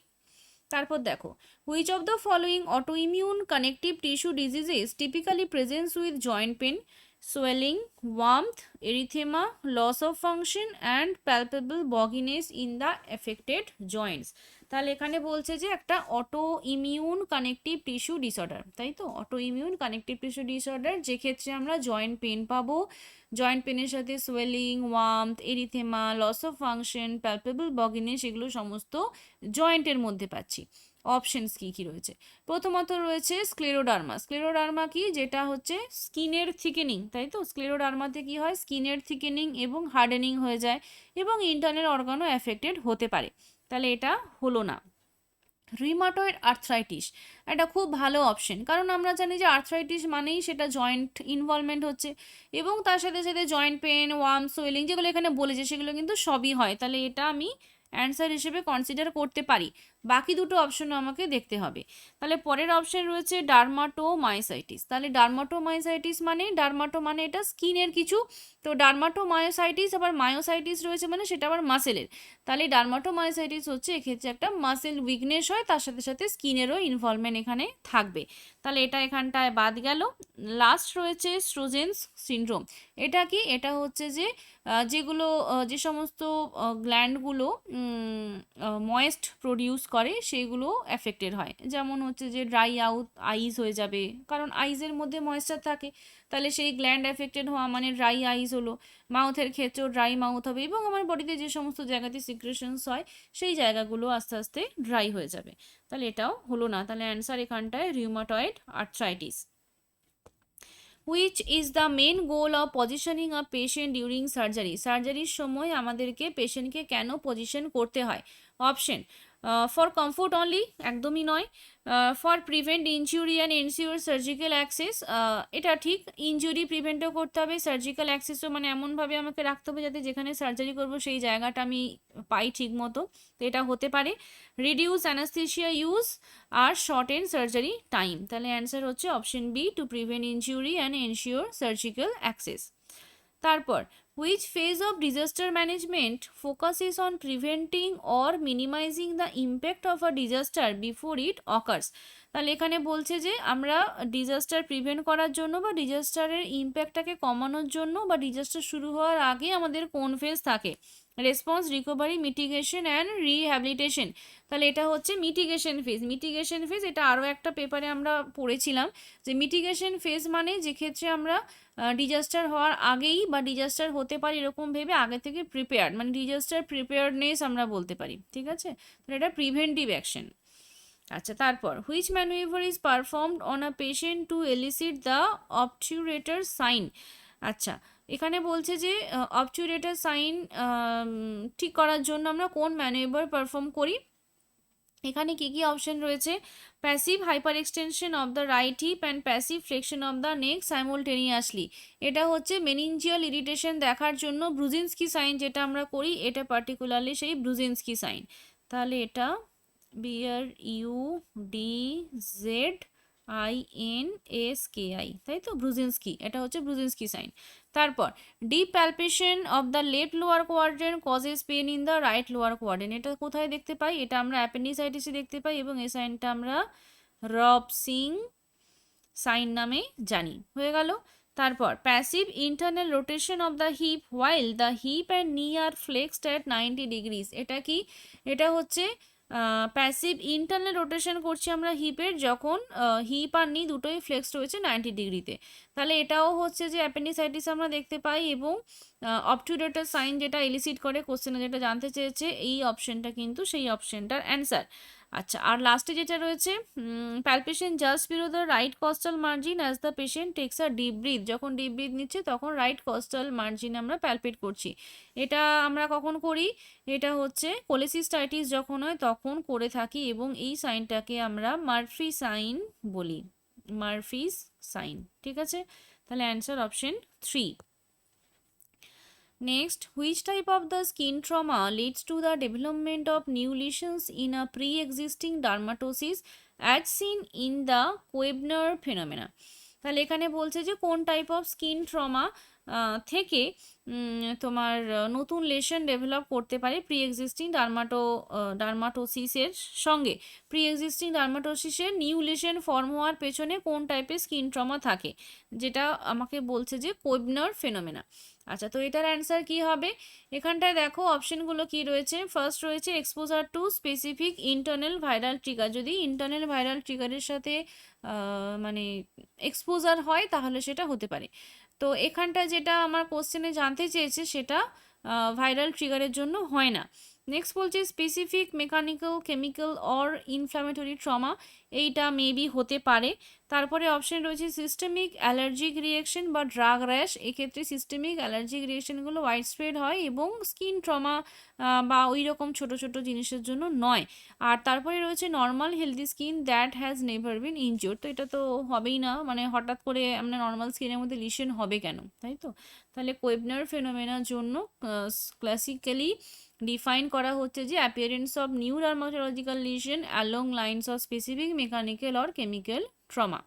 তারপর দেখো, which of the following autoimmune connective tissue diseases typically presents with joint pain, swelling, warmth, erythema, loss of function and palpable bogginess in the affected joints? তাহলে এখানে বলছে যে একটা autoimmune connective tissue disorder, তাই তো? Autoimmune connective tissue disorder, যেক্ষেত্রে আমরা joint pain পাবো, জয়েন্ট পেনের সাথে swelling, warmth, erythema, loss of function, palpable bogginess, এগুলো সমস্ত জয়েন্টের মধ্যে পাচ্ছি। অপশনস কী কী রয়েছে? প্রথমত রয়েছে স্ক্লেরোডার্মা। স্ক্লেরোডার্মা কি? যেটা হচ্ছে স্কিনের থিকেনিং, তাই তো? স্ক্লেরোডার্মাতে কি হয়, স্কিনের থিকেনিং এবং হার্ডেনিং হয়ে যায়, এবং ইন্টারনাল অর্গানও এফেক্টেড হতে পারে, তাহলে এটা হলো না। রিউমাটয়েড আর্থ্রাইটিস, এটা খুব ভালো অপশন, কারণ আমরা জানি যে আর্থ্রাইটিস মানেই সেটা জয়েন্ট ইনভলভমেন্ট হচ্ছে, এবং তার সাথে সাথে জয়েন্ট পেন, ওয়ার্ম, সোয়েলিং যেগুলো এখানে বলেছে সেগুলো কিন্তু সবই হয়, তাহলে এটা আমি অ্যান্সার হিসেবে কনসিডার করতে পারি। বাকি দুটো অপশনও আমাকে দেখতে হবে। তাহলে পরের অপশন রয়েছে ডার্মাটোমায়োসাইটিস। তাহলে ডার্মাটোমায়োসাইটিস মানে, ডার্মাটো মানে এটা স্কিনের কিছু, তো ডার্মাটোমায়োসাইটিস আবার মায়োসাইটিস রয়েছে মানে সেটা আবার মাসেলের। তাহলে ডার্মাটোমায়োসাইটিস হচ্ছে এক্ষেত্রে একটা মাসেল উইকনেস হয়, তার সাথে সাথে স্কিনেরও ইনভলভমেন্ট এখানে থাকবে, তাহলে এটা এখানটায় বাদ গেল। লাস্ট রয়েছে স্ট্রোজেন্স সিনড্রোম। এটা কি? এটা হচ্ছে যে যেগুলো যে সমস্ত গ্ল্যান্ডগুলো ময়েস্ট প্রডিউস করে সেগুলো এফেক্টেড হয়, যেমন হচ্ছে যে ড্রাই আউট আইজ হয়ে যাবে, কারণ আইজের মধ্যে ময়েশ্চার থাকে, তাহলে সেই গ্ল্যান্ড এফেক্টেড হওয়া মানে ড্রাই আইজ হলো। মাউথের ক্ষেত্রেও ড্রাই মাউথ হবে, এবং আমার বডিতে যে সমস্ত জায়গাতে সিক্রেশনস হয় সেই জায়গাগুলো আস্তে আস্তে ড্রাই হয়ে যাবে, তাহলে এটাও হলো না, তাহলে অ্যান্সার এখানটায় rheumatoid arthritis. Which is the main goal of positioning a patient during surgery, সার্জারির সময় আমাদেরকে পেশেন্টকে কেন পজিশন করতে হয়? অপশন, ফর কমফোর্ট অনলি, একদমই নয়। For prevent injury and ensure surgical access, এটা ঠিক, ইনজুরি প্রিভেন্টও করতে হবে, সার্জিক্যাল অ্যাক্সেসও মানে এমনভাবে আমাকে রাখতে হবে যাতে যেখানে সার্জারি করব সেই জায়গাটা আমি পাই ঠিক মতো, তো এটা হতে পারে। Reduce anaesthesia use or shorten surgery time, তাহলে অ্যান্সার হচ্ছে option B, to prevent injury and ensure surgical access. তারপর, which phase of disaster management focuses on preventing or minimizing the impact of a disaster before it occurs? তাহলে এখানে বলছে যে আমরা disaster prevent করার জন্য বা ডিজাস্টারের ইম্প্যাক্টটাকে কমানোর জন্য বা ডিজাস্টার শুরু হওয়ার আগে আমাদের কোন ফেজ থাকে? Response, recovery, mitigation and rehabilitation. তাহলে এটা হচ্ছে মিটিগেশন ফেজ। মিটিগেশন ফেজ এটা আরও একটা পেপারে আমরা পড়েছিলাম যে মিটিগেশন ফেজ মানে যে ক্ষেত্রে আমরা ডিজাস্টার হওয়ার আগেই বা ডিজাস্টার হতে পারে এরকম ভেবে আগে থেকে প্রিপেয়ার্ড, মানে ডিজাস্টার প্রিপেয়ার্ডনেস আমরা বলতে পারি, ঠিক আছে? তাহলে এটা প্রিভেন্টিভ অ্যাকশন। আচ্ছা, তারপর, which manoeuvre is performed on a patient to elicit the obturator sign? আচ্ছা, এখানে বলছে যে অবটিউরেটর সাইন ঠিক করার জন্য আমরা কোন ম্যানুভার পারফর্ম করি? এখানে কি কি অপশন রয়েছে? Passive hyper extension of the right hip and passive flexion of the neck simultaneously. এটা হচ্ছে মেনিনজিয়াল ইরিটেশন দেখার জন্য ব্রুজিনস্কি সাইন যেটা আমরা করি, এটা পার্টিকুলারলি সেই ব্রুজিনস্কি সাইন। তাহলে এটা BRUDZINSKI, তাই তো, ব্রুজিনস্কি, এটা হচ্ছে ব্রুজিনস্কি সাইন। তারপর, deep palpation of the left lower quadrant causes pain in the right lower quadrant, এটা কোথায় দেখতে পাই? এটা আমরা অ্যাপেন্ডিসাইটিসে দেখতে পাই এবং এই সাইনটা আমরা রবসিং সাইন নামে জানি। হয়ে গেল। তারপর, passive internal rotation of the hip while the hip and নি আর ফ্লেক্সড অ্যাট 90 ডিগ্রিজ, এটা কি? এটা হচ্ছে প্যাসিভ ইন্টারনাল রোটেশন করছি আমরা হিপের যখন হিপ আর নি দুটোই ফ্লেক্সড রয়েছে 90 ডিগ্রিতে। তাহলে এটাও হচ্ছে যে অ্যাপেন্ডিসাইটিস আমরা দেখতে পাই এবং অবটিউরেটর সাইন যেটা এলিসিট করে কোশ্চেনে যেটা জানতে চেয়েছে, এই অপশনটা কিন্তু সেই অপশনটার অ্যান্সার। আচ্ছা, আর লাস্টে যেটা রয়েছে palpation just below the right costal margin as the patient takes a deep breath, যখন ডিপ ব্রিথ নিচ্ছে তখন রাইট কস্টাল মার্জিন আমরা প্যালপেট করছি। এটা আমরা কখন করি? এটা হচ্ছে কোলেসিস্টাইটিস যখন হয় তখন করে থাকি এবং এই সাইনটাকে আমরা মারফি সাইন বলি, মারফিস সাইন, ঠিক আছে? তাহলে answer option 3। Next, which type of the skin trauma leads to the development of new lesions in a pre-existing dermatosis as seen in the Koebner phenomena? তাহলে এখানে বলছে যে কোন টাইপ অফ স্কিন ট্রমা থেকে তোমার নতুন লেশন ডেভেলপ করতে পারে প্রি এক্সিস্টিং ডার্মাটোসিসের সঙ্গে। প্রি এক্সিস্টিং ডার্মাটোসিসের নিউ লেশন ফর্ম হওয়ার পেছনে কোন টাইপের স্কিন ট্রমা থাকে, যেটা আমাকে বলছে যে কোয়েবনার ফেনোমেনা। আচ্ছা, তো এটার অ্যান্সার কি হবে? এখানটায় দেখো অপশনগুলো কি রয়েছে। ফার্স্ট রয়েছে exposure two specific internal viral trigger, যদি ইন্টারনাল ভাইরাল ট্রিগারের সাথে মানে এক্সপোজার হয় তাহলে সেটা হতে পারে। তো এখানটা যেটা আমার কোশ্চেনে জানতে চেয়েছে সেটা ভাইরাল ট্রিগারের জন্য হয় না। নেক্সট বলছে specific mechanical, chemical or inflammatory trauma, এইটা মেবি হতে পারে। তারপরে অপশন রয়েছে সিস্টেমিক অ্যালার্জিক রিয়েকশন বা ড্রাগ র্যাশ, এক্ষেত্রে সিস্টেমিক অ্যালার্জিক রিয়েকশনগুলো ওয়াইড স্প্রেড হয় এবং স্কিন ট্রমা বা ওই রকম ছোটো ছোটো জিনিসের জন্য নয়। আর তারপরে রয়েছে normal healthy skin that has never been injured, তো এটা তো হবেই না, মানে হঠাৎ করে আমরা নর্মাল স্কিনের মধ্যে লিশন হবে কেন, তাই তো? তাহলে কোয়েবনার ফেনোমেনার জন্য ক্লাসিক্যালি ডিফাইন করা হচ্ছে যে appearance of new dermatological lesion along lines of specific mechanical or chemical trauma.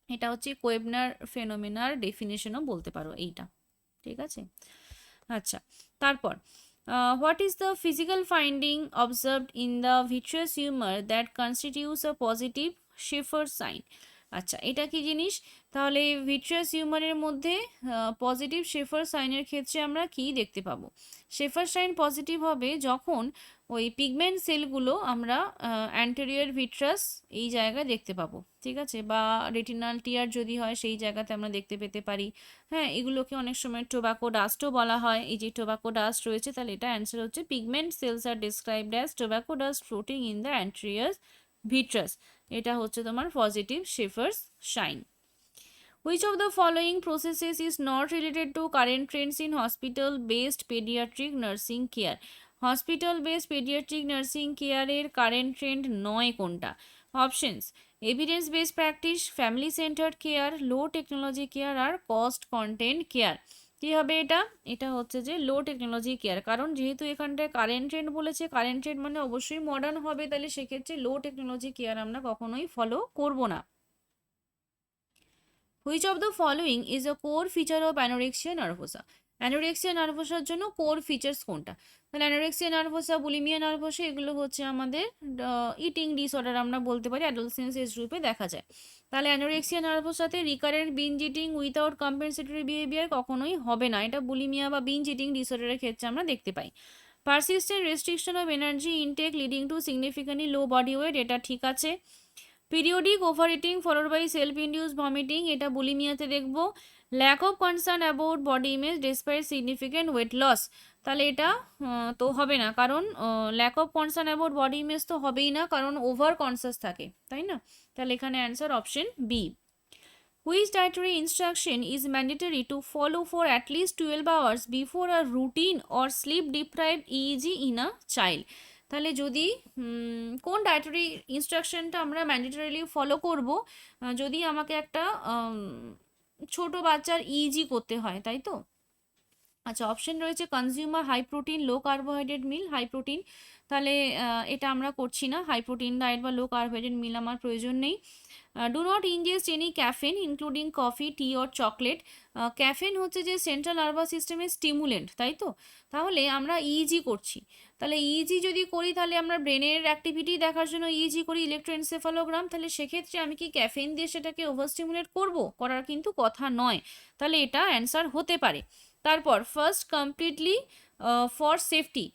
এটা হচ্ছে কোয়েবনার ফেনোমেনার ডেফিনেশনও বলতে পারো এইটা, ঠিক আছে? আচ্ছা, তারপর what is the physical finding observed in the vitreous humour that constitutes a positive Shafer sign? আচ্ছা, এটা কি জিনিস? তাহলে ভিট্রিয়াস হিউমারের মধ্যে পজিটিভ শেফার সাইনের ক্ষেত্রে আমরা কি দেখতে পাবো? শেফার সাইন পজিটিভ হবে যখন ওই পিগমেন্ট সেলগুলো আমরা অ্যান্টেরিয়র ভিট্রাস এই জায়গায় দেখতে পাবো, ঠিক আছে? বা রেটিনাল টিয়ার যদি হয় সেই জায়গাতে আমরা দেখতে পেতে পারি। হ্যাঁ, এগুলোকে অনেক সময় টোবাকো ডাস্টও বলা হয়। এই যে টোবাকো ডাস্ট রয়েছে, তাহলে এটা অ্যান্সার হচ্ছে pigment cells are described as tobacco dust floating in the anterior vitreous, এটা হচ্ছে তোমার positive Shafer's sign. Which of the following processes is not related to current trends in hospital based pediatric nursing care? Hospital based paediatric nursing কেয়ারের current trend নয় কোনটা? Options: evidence based practice, family centred care, low technology care আর cost content care. কী হবে এটা? এটা হচ্ছে যে লো টেকনোলজি কেয়ার, কারণ যেহেতু এখানটায় কারেন্ট ট্রেন্ড বলেছে, কারেন্ট ট্রেন্ড মানে অবশ্যই মডার্ন হবে, তাহলে সেক্ষেত্রে লো টেকনোলজি কেয়ার আমরা কখনোই ফলো করব না। Which of the following is a core feature of anorexia nervosa? Anorexia নার্ভোসার জন্য কোর ফিচার্স কোনটা? তাহলে অ্যানোরেক্সিয়া নার্ভোসা, বুলিমিয়া নার্ভোসা এগুলো হচ্ছে আমাদের ইটিং ডিসঅর্ডার আমরা বলতে পারি, অ্যাডোলেসেন্স এজ গ্রুপে দেখা যায়। তাহলে অ্যানোরেক্সিয়া নার্ভোসাতে recurrent binge eating without compensatory behaviour কখনোই হবে না, এটা বুলিমিয়া বা বিঞ্জ ইটিং ডিসঅর্ডারের ক্ষেত্রে আমরা দেখতে পাই। Persistent restriction of energy intake leading to significantly low body weight, এটা ঠিক আছে। Periodic over eating followed by self induce vomiting, এটা বুলিমিয়াতে দেখব। Lack of concern about body image despite significant weight loss, তাহলে এটা তো হবে না, কারণ lack of concern about body image তো হবেই না, কারণ ওভার কনসাস থাকে, তাই না? তাহলে এখানে answer option B. Which dietary instruction is mandatory to follow for at least 12 hours before a routine or sleep deprived EEG in a child? তাহলে যদি কোন ডায়েটারি ইনস্ট্রাকশনটা আমরা ম্যান্ডেটরিলি ফলো করব যদি আমাকে একটা ছোট বাচ্চার ইইজি করতে হয়, তাই তো? আচ্ছা, অপশন রয়েছে consumer high protein low carbohydrate meal, high protein, তাহলে এটা আমরা করছি না, হাই প্রোটিন ডায়েট বা লো কার্বোহাইড্রেট মিল আমার প্রয়োজন নেই। Do not ingest any caffeine including coffee, tea or chocolate. Caffeine হচ্ছে যে সেন্ট্রাল নার্ভাস সিস্টেমের স্টিমুলেন্ট, তাই তো? তাহলে আমরা ইইজি করছি, তাহলে ইইজি যদি করি তাহলে আমরা ব্রেনের অ্যাক্টিভিটি দেখার জন্য ইইজি করি, ইলেকট্রোএনসেফালোগ্রাম, তাহলে সেক্ষেত্রে আমি কি ক্যাফেন দিয়ে সেটাকে ওভার স্টিমুলেট করবো? করার কিন্তু কথা নয়, তাহলে এটা অ্যান্সার হতে পারে। তারপর first completely for safety,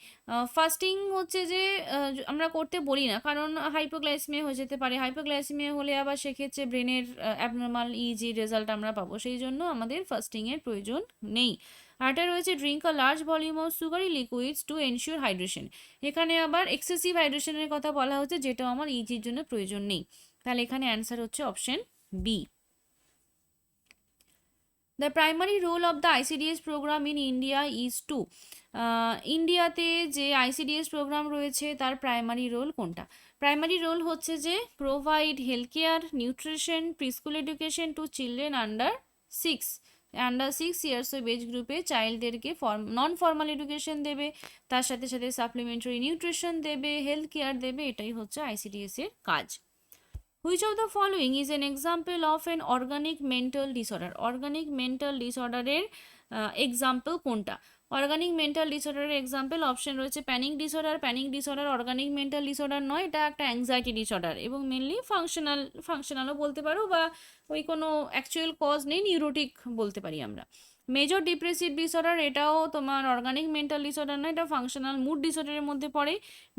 fasting হচ্ছে যে আমরা করতে বলি না, কারণ হাইপোগ্লাইসিমিয়া হয়ে যেতে পারে, হাইপোগ্লাইসিমিয়া হলে আবার সেক্ষেত্রে ব্রেনের অ্যাবনর্মাল ইজি রেজাল্ট আমরা পাবো, সেই জন্য আমাদের ফাস্টিংয়ের প্রয়োজন নেই। আরটা রয়েছে drink a large volume of sugary liquids to ensure hydration, এখানে আবার এক্সেসিভ হাইড্রেশনের কথা বলা হচ্ছে, যেটাও আমার ইজির জন্য প্রয়োজন নেই, তাহলে এখানে অ্যান্সার হচ্ছে option B. The primary role of the ICDS program in India is to, ইন্ডিয়াতে যে আইসিডিএস প্রোগ্রাম রয়েছে তার প্রাইমারি রোল কোনটা? প্রাইমারি রোল হচ্ছে যে provide health care, nutrition, preschool education to children under 6 years of age গ্রুপে চাইল্ডদেরকে non formal education দেবে, তার সাথে সাথে সাপ্লিমেন্টারি নিউট্রিশন দেবে, হেলথ কেয়ার দেবে, এটাই হচ্ছে আইসিডিএস এর কাজ। Which of the following is an example of an organic mental disorder? Organic mental disorder এর এক্সাম্পল কোনটা? অর্গানিক মেন্টাল ডিসঅর্ডারের এক্সাম্পল অপশন রয়েছে panic disorder, panic disorder organic mental disorder নয়, এটা একটা অ্যাংজাইটি ডিসঅর্ডার এবং মেনলি ফাংশনালও বলতে পারো, বা ওই কোনো অ্যাকচুয়াল কজ নেই, নিউরোটিক বলতে পারি আমরা। মেজর ডিপ্রেসিভ ডিসঅর্ডার, এটাও তোমার অর্গানিক মেন্টাল ডিসঅর্ডার নয়, এটা ফাংশনাল মুড ডিসঅর্ডারের মধ্যে পড়ে।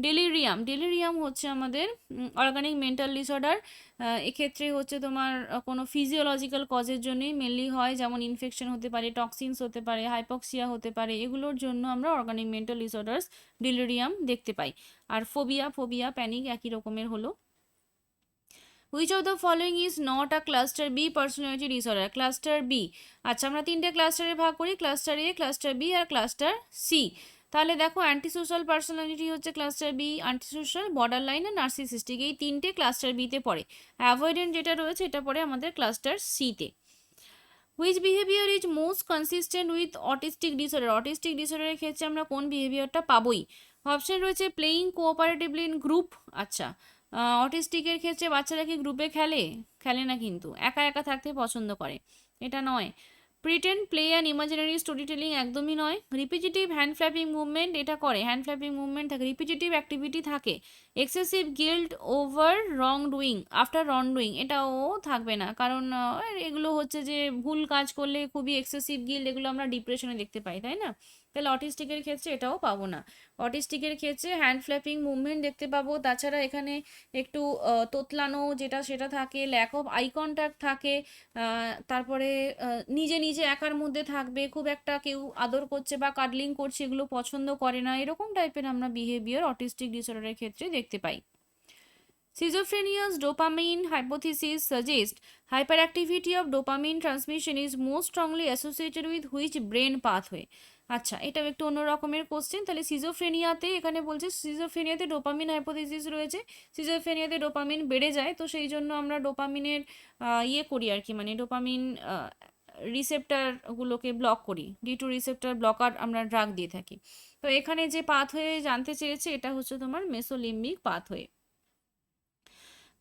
ডেলিরিয়াম হচ্ছে আমাদের অর্গানিক মেন্টাল ডিসঅর্ডার, এক্ষেত্রে হচ্ছে তোমার কোনো ফিজিওলজিক্যাল কজের জন্যই মেনলি হয়, যেমন ইনফেকশন হতে পারে, টক্সিনস হতে পারে, হাইপক্সিয়া হতে পারে, এগুলোর জন্য আমরা অর্গানিক মেন্টাল ডিসঅর্ডার্স ডেলিরিয়াম দেখতে পাই। আর ফোবিয়া প্যানিক একই রকমের হলো। Which of the following is not a cluster B personality disorder? Cluster B, আচ্ছা আমরা তিনটে ক্লাস্টারে ভাগ করি, ক্লাস্টার এ, ক্লাস্টার বি আর ক্লাস্টার সি। তাহলে দেখো অ্যান্টি সোশ্যাল পার্সোনালিটি হচ্ছে cluster B, antisocial, borderline আর নার্সিসিস্টিক, এই তিনটে ক্লাস্টার বিতে পড়ে। অ্যাভয়েডেন্ট যেটা রয়েছে এটা পড়ে আমাদের ক্লাস্টার সিতে। Which behaviour is most consistent with autistic disorder? Autistic ডিসঅর্ডারের ক্ষেত্রে আমরা কোন বিহেভিয়ারটা পাবোই? অপশন রয়েছে প্লেয়িং কোঅপারেটিভলি ইন গ্রুপ, আচ্ছা অটিস্টিকের ক্ষেত্রে বাচ্চারা কি গ্রুপে খেলে না, কিন্তু একা একা থাকতে পছন্দ করে, এটা নয়। Pretend play and imaginary story telling একদমই নয়। রিপিটেটিভ হ্যান্ড ফ্ল্যাপিং মুভমেন্ট, এটা করে, হ্যান্ড ফ্ল্যাপিং মুভমেন্ট থাকে, রিপিটেটিভ অ্যাক্টিভিটি থাকে। এক্সেসিভ গিল্ট ওভার রং ডুইং, আফটার রং ডুইং, এটাও থাকবে না, কারণ এগুলো হচ্ছে যে ভুল কাজ করলে খুবই এক্সেসিভ গিল্ট, এগুলো আমরা ডিপ্রেশনে দেখতে পাই, তাই না? তাহলে অটিস্টিকের ক্ষেত্রে এটাও পাবো না। অটিস্টিকের ক্ষেত্রে হ্যান্ড ফ্ল্যাপিং মুভমেন্ট দেখতে পাবো, তাছাড়া এখানে একটু তোতলানো সেটা থাকে, ল্যাক অফ আই কন্ট্যাক্ট থাকে, তারপরে নিজে নিজে একার মধ্যে থাকবে, খুব একটা কেউ আদর করছে বা কাডলিং করছে এগুলো পছন্দ করে না, এরকম টাইপের আমরা বিহেভিয়ার অটিস্টিক ডিসঅর্ডারের ক্ষেত্রে দেখতে পাই। Schizophrenia's dopamine hypothesis suggests hyperactivity of dopamine transmission is most strongly associated with which brain pathway? আচ্ছা, এটাও একটু অন্য রকমের কোশ্চেন। তাহলে সিজোফ্রেনিয়াতে এখানে বলছে সিজোফ্রেনিয়াতে ডোপামিন হাইপোথিসিস রয়েছে, সিজোফ্রেনিয়াতে ডোপামিন বেড়ে যায়, তো সেই জন্য আমরা ডোপামিনের ইয়ে করি আর কি, মানে ডোপামিন রিসেপ্টারগুলোকে ব্লক করি, D2 রিসেপ্টার ব্লকার আমরা ড্রাগ দিয়ে থাকি। তো এখানে যে পাথওয়ে জানতে চেয়েছে এটা হচ্ছে তোমার মেসোলিম্বিক পাথওয়ে।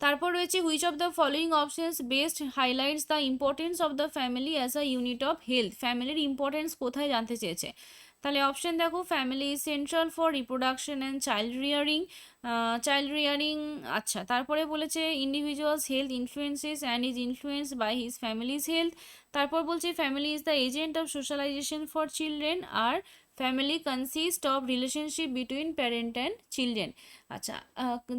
তারপর রয়েছে which of the following options best highlights the importance of the family as a unit of health? ফ্যামিলির ইম্পর্টেন্স কোথায় জানতে চেয়েছে? তাহলে অপশন দেখো, family is central for reproduction and child rearing. আচ্ছা, তারপরে বলেছে individuals health influences and is influenced by his families health. তারপর বলছে family is the agent of socialization for children, আর family consist of relationship between parent and children. আচ্ছা,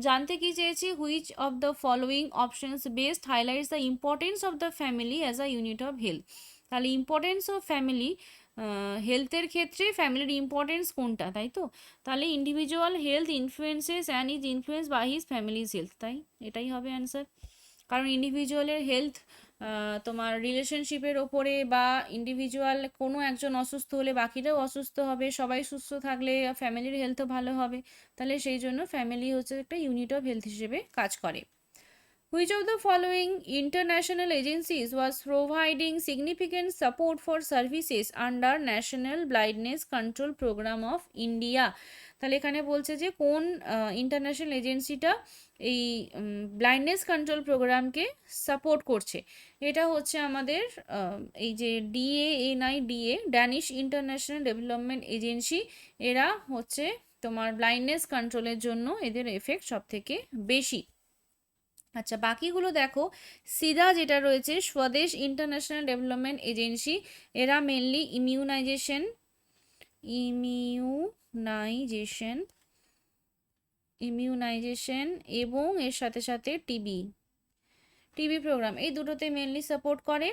জানতে কি চেয়েছি, which of the following options best highlights the importance of the family as a unit of health? তাহলে importance of family, হেলথের ক্ষেত্রে ফ্যামিলির importance কোনটা, তাই তো? তাহলে individual health influences and is influence by his families health, তাই এটাই হবে অ্যান্সার। কারণ ইন্ডিভিজুয়ালের হেলথ তোমার রিলেশনশিপের ওপরে, বা ইন্ডিভিজুয়াল কোনো একজন অসুস্থ হলে বাকিরাও অসুস্থ হবে, সবাই সুস্থ থাকলে ফ্যামিলির হেলথও ভালো হবে, তাহলে সেই জন্য ফ্যামিলি হচ্ছে একটা ইউনিট অফ হেলথ হিসেবে কাজ করে। Which of the following international agencies was providing significant support for services under National Blindness Control Program of India? তাহলে এখানে বলছে যে কোন ইন্টারন্যাশনাল এজেন্সিটা এই ব্লাইন্ডনেস কন্ট্রোল প্রোগ্রামকে সাপোর্ট করছে? এটা হচ্ছে আমাদের এই যে DANIDA, Danish international development agency. এরা হচ্ছে তোমার ব্লাইন্ডনেস কন্ট্রোলের জন্য এদের এফেক্ট সব থেকে বেশি। আচ্ছা, বাকিগুলো দেখো, সিধা যেটা রয়েছে স্বদেশ ইন্টারন্যাশনাল ডেভেলপমেন্ট এজেন্সি, এরা মেনলি ইমিউনাইজেশন এবং এর সাথে সাথে টিবি প্রোগ্রাম, এই দুটোতে মেনলি সাপোর্ট করে।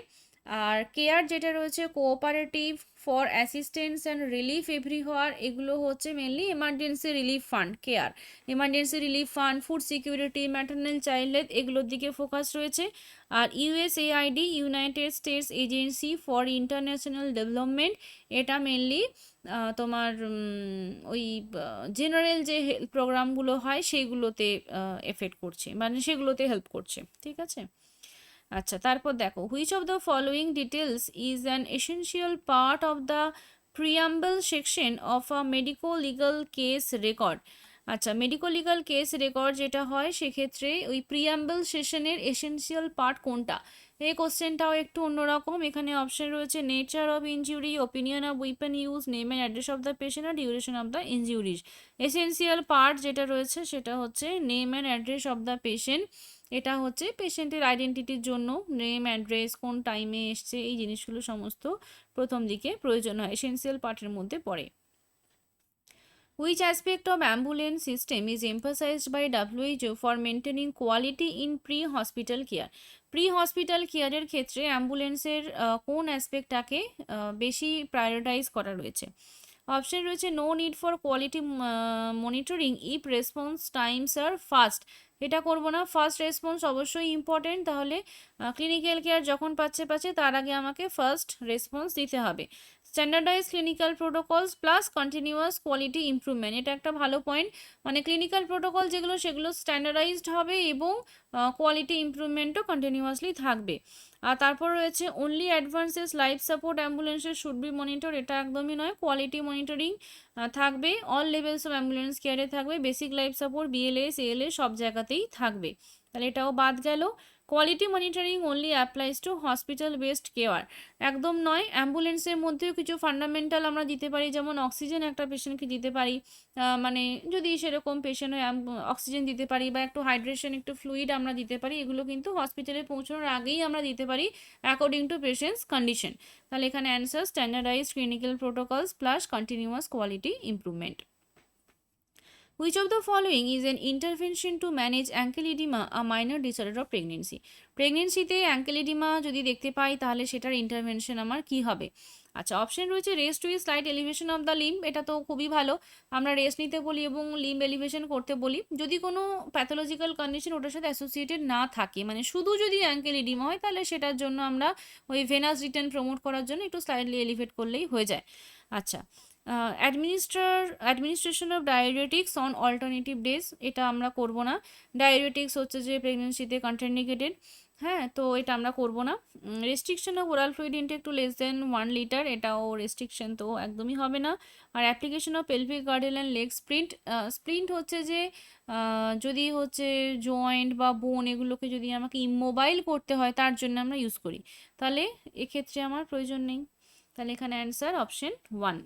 আর কেয়ার যেটা রয়েছে cooperative for assistance and relief everywhere, এগুলো হচ্ছে mainly emergency relief fund. Care, emergency relief fund, food security, maternal child health, এগুলোর দিকে ফোকাস রয়েছে। আর USAID, United states agency for international development, এটা মেনলি তোমার ওই জেনারেল যে হেলথ প্রোগ্রামগুলো হয় সেইগুলোতে এফেক্ট করছে, মানে সেগুলোতে হেল্প করছে, ঠিক আছে। আচ্ছা, তারপর দেখো, which of the following details is an essential part of the preamble section of a medico legal case record? আচ্ছা, মেডিকো লিগাল কেস রেকর্ড যেটা হয় সেক্ষেত্রে ওই প্রিয়াম্বল সেশনের এসেনশিয়াল পার্ট কোনটা? এই কোশ্চেনটাও একটু অন্যরকম। এখানে অপশন রয়েছে nature of injury, opinion of weapon use, name and address of the patient, আর duration of the injuries. Essential part যেটা রয়েছে সেটা হচ্ছে name and address of the patient. এটা হচ্ছে পেশেন্টের আইডেন্টিটির জন্য নেম, অ্যাড্রেস, কোন টাইমে এসছে, এই জিনিসগুলো সমস্ত প্রথম দিকে প্রয়োজন হয়, এসেনশিয়াল পার্টের মধ্যে পড়ে। Which aspect of ambulance system is emphasized by WHO for maintaining quality in pre-hospital care? Pre-hospital কেয়ারের ক্ষেত্রে অ্যাম্বুলেন্সের কোন অ্যাসপেক্টটাকে বেশি প্রায়োরিটাইজ করা রয়েছে? অপশন রয়েছে no need for quality monitoring if response times are fast, এটা করবো না। ফার্স্ট রেসপন্স অবশ্যই ইম্পর্টেন্ট, তাহলে ক্লিনিক্যাল কেয়ার যখন পাচ্ছে তার আগে আমাকে ফার্স্ট রেসপন্স দিতে হবে। Standardize clinical protocols plus continuous quality improvement, এটা একটা ভালো পয়েন্ট, মানে ক্লিনিক্যাল প্রোটোকল যেগুলো সেগুলো স্ট্যান্ডার্ডাইজড হবে এবং কোয়ালিটি ইমপ্রুভমেন্টও কন্টিনিউয়াসলি থাকবে। আর তারপর রয়েছে অনলি অ্যাডভান্সেস লাইফ সাপোর্ট অ্যাম্বুলেন্সের শুড বি মনিটর, এটা একদমই নয়, কোয়ালিটি মনিটরিং থাকবে, অল লেভেলস অফ অ্যাম্বুলেন্স কেয়ারে থাকবে, basic life support, BLS, ALS সব জায়গাতেই থাকবে, তাহলে এটাও বাদ গেল। Quality monitoring only applies to hospital based care, একদম নয়। অ্যাম্বুলেন্সের মধ্যেও কিছু ফান্ডামেন্টাল আমরা দিতে পারি, যেমন অক্সিজেন একটা পেশেন্টকে দিতে পারি, মানে যদি সেরকম পেশেন্ট হয় অক্সিজেন দিতে পারি, বা একটু হাইড্রেশন, একটু ফ্লুইড আমরা দিতে পারি, এগুলো কিন্তু হসপিটালে পৌঁছানোর আগেই আমরা দিতে পারি অ্যাকর্ডিং টু পেশেন্টস কন্ডিশন। তাহলে এখানে answer standardized clinical protocols plus continuous quality improvement. Which of the following is an intervention to manage ankle edema, a minor disorder of pregnancy? প্রেগনেন্সিতে অ্যাঙ্কেল এডিমা যদি দেখতে পাই তাহলে সেটার ইন্টারভেনশন আমার কি হবে? আচ্ছা, অপশন রয়েছে rest with slight elevation of the limb, এটা তো খুবই ভালো, আমরা রেস্ট নিতে বলি এবং লিম্ব এলিভেশন করতে বলি যদি কোনো প্যাথোলজিক্যাল কন্ডিশন ওটার সাথে অ্যাসোসিয়েটেড না থাকে, মানে শুধু যদি অ্যাঙ্কেল এডিমা হয় তাহলে সেটার জন্য আমরা ওই ভেনাস রিটার্ন প্রমোট করার জন্য একটু স্লাইডলি এলিভেট করলেই হয়ে যায়। আচ্ছা, administration of diuretics on alternative days, এটা আমরা করব না, ডায়োরেটিক্স হচ্ছে যে প্রেগনেন্সিতে কন্ট্রাইন্ডিকেটেড, হ্যাঁ, তো এটা আমরা করব না। Restriction of oral fluid intake to less than 1 litre, এটাও রেস্ট্রিকশন তো একদমই হবে না। আর application of pelvic girdle and leg splint, splint হচ্ছে যে যদি হচ্ছে জয়েন্ট বা বোন এগুলোকে যদি আমাকে ইমোবাইল করতে হয় তার জন্য আমরা ইউজ করি, তাহলে এক্ষেত্রে আমার প্রয়োজন নেই, তাহলে এখানে answer option 1।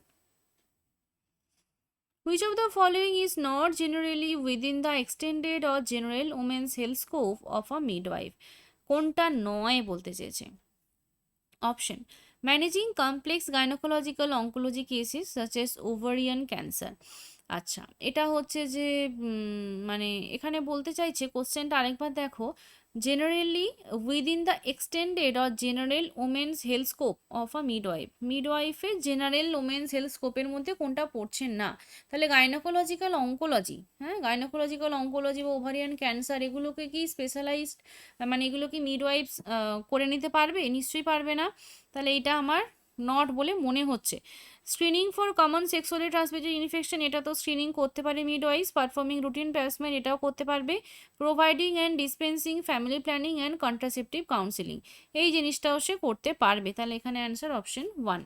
Which of the following is not generally within the extended or general women's health scope of a midwife? কোনটা নয় বলতে চেয়েছে? Option, managing complex gynaecological oncology cases such as ovarian cancer. আচ্ছা, এটা হচ্ছে যে মানে এখানে বলতে চাইছে, কোশ্চেনটা আরেকবার দেখো, generally within the extended or general women's health scope of a midwife, মিডওয়াইফের জেনারেল ওমেন্স হেলথ স্কোপের মধ্যে কোনটা পড়ছে না? তাহলে গাইনোকোলজিক্যাল অঙ্কোলজি, হ্যাঁ, গাইনোকোলজিক্যাল অঙ্কোলজি বা ওভারিয়ান ক্যান্সার এগুলোকে কি স্পেশালাইজড, মানে এগুলো কি মিডওয়াইফস করে নিতে পারবে? নিশ্চয়ই পারবে না, তাহলে এটা আমার নট বলে মনে হচ্ছে। Screening for common sexually transmitted infection, এটা তো স্ক্রিনিং করতে পারে মিডওয়াইফস, পারফর্মিং রুটিন প্যাসমেন্ট এটাও করতে পারবে, providing and dispensing family planning and contraceptive counselling, এই জিনিসটাও সে করতে পারবে, তাহলে এখানে answer option 1।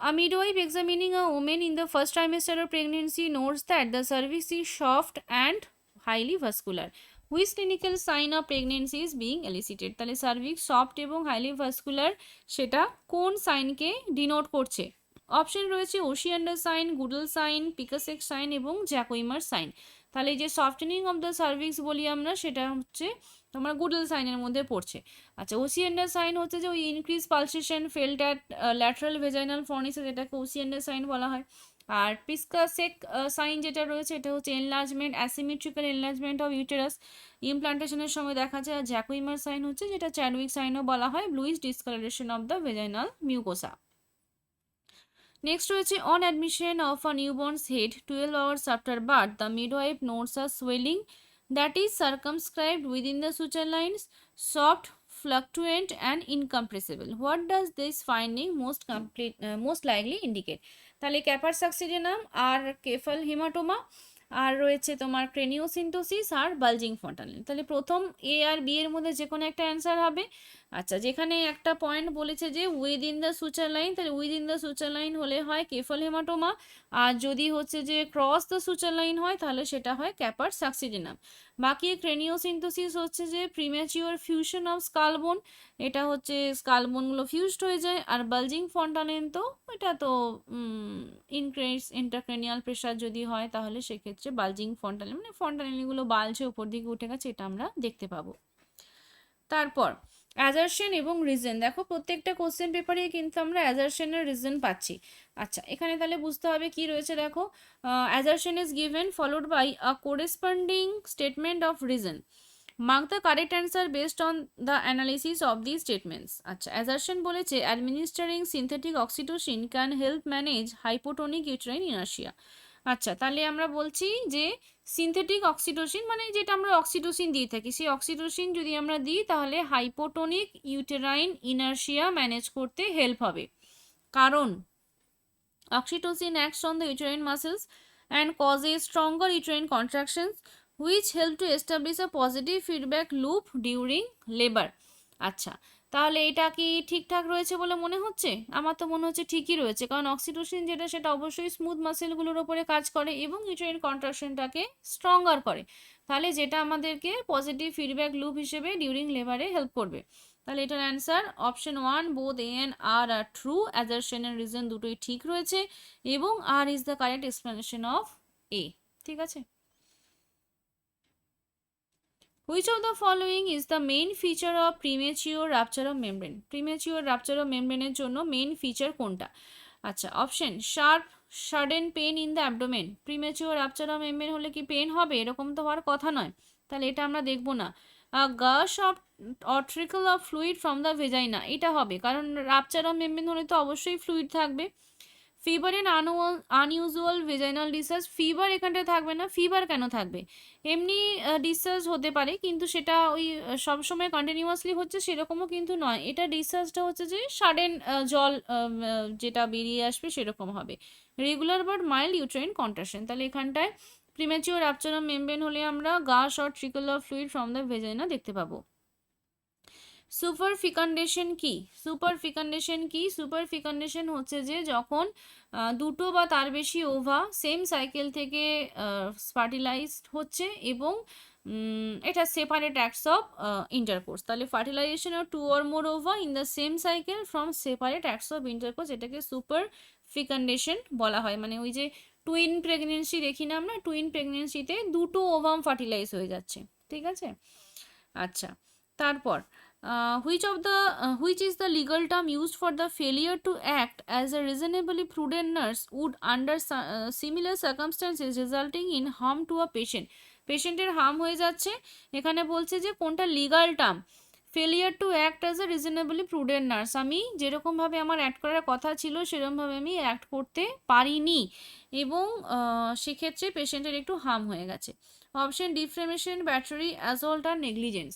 A midwife examining a woman in the first trimester of pregnancy notes that the cervix is soft and highly vascular. Which clinical sign of pregnancy is being elicited? তাহলে cervix soft এবং highly vascular সেটা কোন সাইনকে denote করছে? Option রয়েছে ওশিয়ান্ডার sign, Goodall sign, পিকাসেক sign এবং জ্যাকোইমার sign. তাহলে এই যে সফটেনিং অফ দ্য সার্ভিক্স বলি আমরা, সেটা হচ্ছে তোমার গুডল সাইনের মধ্যে পড়ছে। আচ্ছা, ওসিয়ান্ডার সাইন হচ্ছে যে ওই increase pulsation felt at lateral vaginal fornices, এটাকে ওসিয়ান্ডার সাইন বলা হয়। আর পিসকাসেক সাইন যেটা রয়েছে এটা হচ্ছে enlargement, asymmetrical enlargement of uterus ইমপ্লান্টেশনের সময় দেখা যায়। আর জ্যাকোইমার সাইন হচ্ছে যেটা চ্যাডউইক সাইনও বলা হয়, bluish discolouration of the vaginal mucosa. Next রয়েছে on admission of a newborn's head 12 hours after birth, the midwife notes a swelling that is circumscribed within the suture lines, soft, fluctuant and incompressible. What does this finding most likely indicate? তাহলে caper সাকসিডেনাম আর কেফাল হিমাটোমা, আর রয়েছে তোমার ক্রেনিওসিন্টোসিস আর bulging fontanelle. তাহলে প্রথম এ আর B এর মধ্যে যে কোনো একটা অ্যান্সার হবে। আচ্ছা, যেখানে একটা পয়েন্ট বলেছে যে উইদিন দ্য সুচার লাইন, তাহলে উইদিন দ্য সুচার লাইন হলে হয় কেফাল হেমাটোমা, আর যদি হচ্ছে যে ক্রস দ্য সুচার লাইন হয় তাহলে সেটা হয় ক্যাপার সাকসিডেনাম। বাকি ক্রেনিওসিন্টোসিস হচ্ছে যে প্রিম্যাচিওর ফিউশন অফ স্কালবোন, এটা হচ্ছে স্কালবোনগুলো ফিউজড হয়ে যায়। আর বালজিং ফন্টানেল তো এটা তো ইনক্রিজ ইন্টারক্রেনিয়াল প্রেশার যদি হয় তাহলে সেক্ষেত্রে বালজিং ফন্টানেল, মানে ফন্টানেলগুলো বালছে উপর দিকে উঠে গেছে, এটা আমরা দেখতে পাবো। তারপর অ্যাজারশন এবং রিজন, দেখো প্রত্যেকটা কোশ্চেন পেপারে কিন্তু আমরা অ্যাজারশনের রিজন পাচ্ছি। আচ্ছা, এখানে তাহলে বুঝতে হবে কি রয়েছে, দেখো assertion is given followed by a corresponding statement of reason, mark the correct answer based on the analysis of the statements. আচ্ছা, অ্যাজারশন বলেছে administering synthetic oxytocin can help manage hypotonic uterine inertia. আচ্ছা, তাহলে আমরা বলছি যে synthetic oxytocin মানে যেটা আমরা অক্সিটোসিন দিয়ে থাকি, সেই অক্সিটোসিন যদি আমরা দিই তাহলে হাইপোটোনিক ইউটেরাইন ইনার্শিয়া ম্যানেজ করতে হেল্প হবে। কারণ oxytocin acts on the uterine muscles and causes stronger uterine contractions which help to establish a positive feedback loop during labour. আচ্ছা, তাহলে এটা কি ঠিকঠাক রয়েছে বলে মনে হচ্ছে? আমার তো মনে হচ্ছে ঠিকই রয়েছে, কারণ অক্সিটোসিন যেটা সেটা অবশ্যই স্মুথ মাসেলগুলোর ওপরে কাজ করে এবং ইউটেরাইন কন্ট্রাকশনটাকে স্ট্রঙ্গার করে, তাহলে যেটা আমাদেরকে পজিটিভ ফিডব্যাক লুপ হিসেবে ডিউরিং লেবারে হেল্প করবে। তাহলে এটার answer option 1, both A and R are true, assertion এর রিজন দুটোই ঠিক রয়েছে এবং R is the correct explanation of A. ঠিক আছে। Which of the following is the main feature of premature rupture of membrane? Premature rupture of membrane এর জন্য main feature কোনটা? আচ্ছা, option sharp sudden pain in the abdomen, premature rupture of membrane হলে কি pen হবে? এরকম তো হওয়ার কথা নয়, তাহলে এটা আমরা দেখবো না। Gush of or trickle of fluid from the vagina, এটা হবে, কারণ রাপচার অফ মেমব্রেন হলে তো অবশ্যই ফ্লুইড থাকবে। Fever in unusual vaginal discharge, fever এখানটায় থাকবে না। ফিভার কেন থাকবে? এমনি ডিসচার্জ হতে পারে, কিন্তু সেটা ওই সবসময় কন্টিনিউয়াসলি হচ্ছে সেরকমও কিন্তু নয়। এটা ডিসচার্জটা হচ্ছে যে সাডেন জল যেটা বেরিয়ে আসবে সেরকম হবে। Regular but mild uterine contraction, তাহলে এখানটায় প্রিম্যাচিওর রাপচার অফ মেমব্রেন হলে আমরা gush or trickle of fluid from the vagina দেখতে পাবো। সুপার ফিকান্ডেশন কি? সুপার ফিকান্ডেশন কি? সুপার ফিকান্ডেশন হচ্ছে যে যখন দুটো বা তার বেশি ওভা সেম সাইকেল থেকে ফার্টিলাইজড হচ্ছে এবং এটা সেপারেট অ্যাক্টস অফ ইন্টারকোর্স, তাহলে fertilization of two or more ova in the same cycle from separate acts of intercourse, এটাকে সুপার ফিকান্ডেশন বলা হয়। মানে ওই যে টুইন প্রেগনেন্সি দেখি না আমরা, টুইন প্রেগনেন্সিতে দুটো ওভাম ফার্টিলাইজ হয়ে যাচ্ছে, ঠিক আছে। আচ্ছা, তারপর which is the legal term used for the failure to act as a reasonably prudent nurse would under similar circumstances resulting in harm to a patient, পেশেন্টের হার্ম হয়ে যাচ্ছে, এখানে বলছে যে কোনটা legal term? Failure to act as a reasonably prudent nurse, আমি যেরকমভাবে আমার অ্যাক্ট করার কথা ছিল সেরকমভাবে আমি অ্যাক্ট করতে পারিনি এবং সেক্ষেত্রে পেশেন্টের একটু হার্ম হয়ে গেছে। অপশন ডিফ্রেমেশন, ব্যাটারি, অ্যাসল্ট আর নেগলিজেন্স।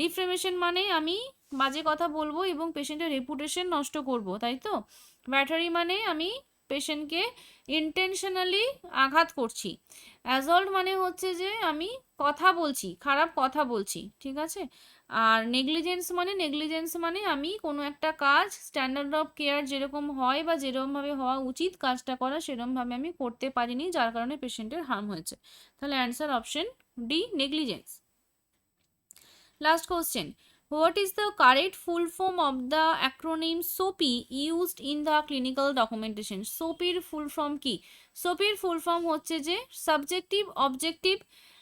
ডিফ্রেমেশন মানে আমি বাজে কথা বলবো এবং পেশেন্টের রেপুটেশন নষ্ট করব, তাই তো। ব্যাটারি মানে আমি পেশেন্টকে ইন্টেনশনালি আঘাত করছি। অ্যাসল্ট মানে হচ্ছে যে আমি কথা বলছি, খারাপ কথা বলছি, ঠিক আছে। আর নেগলিজেন্স মানে আমি কোনো একটা কাজ স্ট্যান্ডার্ড অফ কেয়ার যেরকম হয় বা যেরকমভাবে হওয়া উচিত কাজটা করা সেরকমভাবে আমি করতে পারিনি, যার কারণে পেশেন্টের হার্ম হয়েছে। তাহলে answer option D, negligence. Last question. What is the correct full form of the acronym SOPI used in the clinical documentation? SOPI এর full form কি? SOPI এর full form হচ্ছে যে Subjective Objective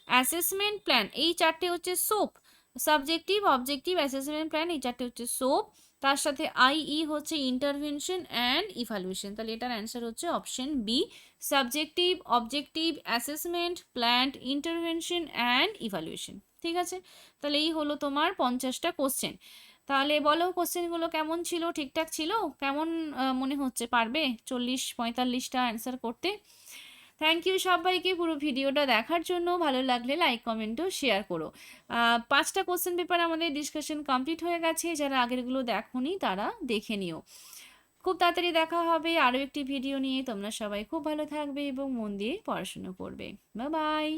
Assessment Plan, এই চারটে হচ্ছে SOP। Subjective Objective Assessment Plan, এই চারটে হচ্ছে SOP। তার সাথে IE হচ্ছে ইন্টারভেনশন অ্যান্ড ইভ্যালুয়েশন, তাহলে এটার অ্যান্সার হচ্ছে option B, subjective objective assessment plan intervention and evaluation, ঠিক আছে। তাহলে এই হলো তোমার 50টা কোশ্চেন। তাহলে বলো কোশ্চেনগুলো কেমন ছিল? ঠিকঠাক ছিল? কেমন মনে হচ্ছে পারবে 40-45টা অ্যান্সার করতে? থ্যাংক ইউ সবাইকে পুরো ভিডিওটা দেখার জন্য। ভালো লাগলে লাইক কমেন্ট ও শেয়ার করো। 5টা কোশ্চেন পেপার আমাদের ডিসকাশন কমপ্লিট হয়ে গেছে, যারা আগেরগুলো দেখোনি তারা দেখে নিও। খুব তাড়াতাড়ি দেখা হবে আরও একটি ভিডিও নিয়ে। তোমরা সবাই খুব ভালো থাকবে এবং মন দিয়ে পড়াশুনো করবে। Bye bye.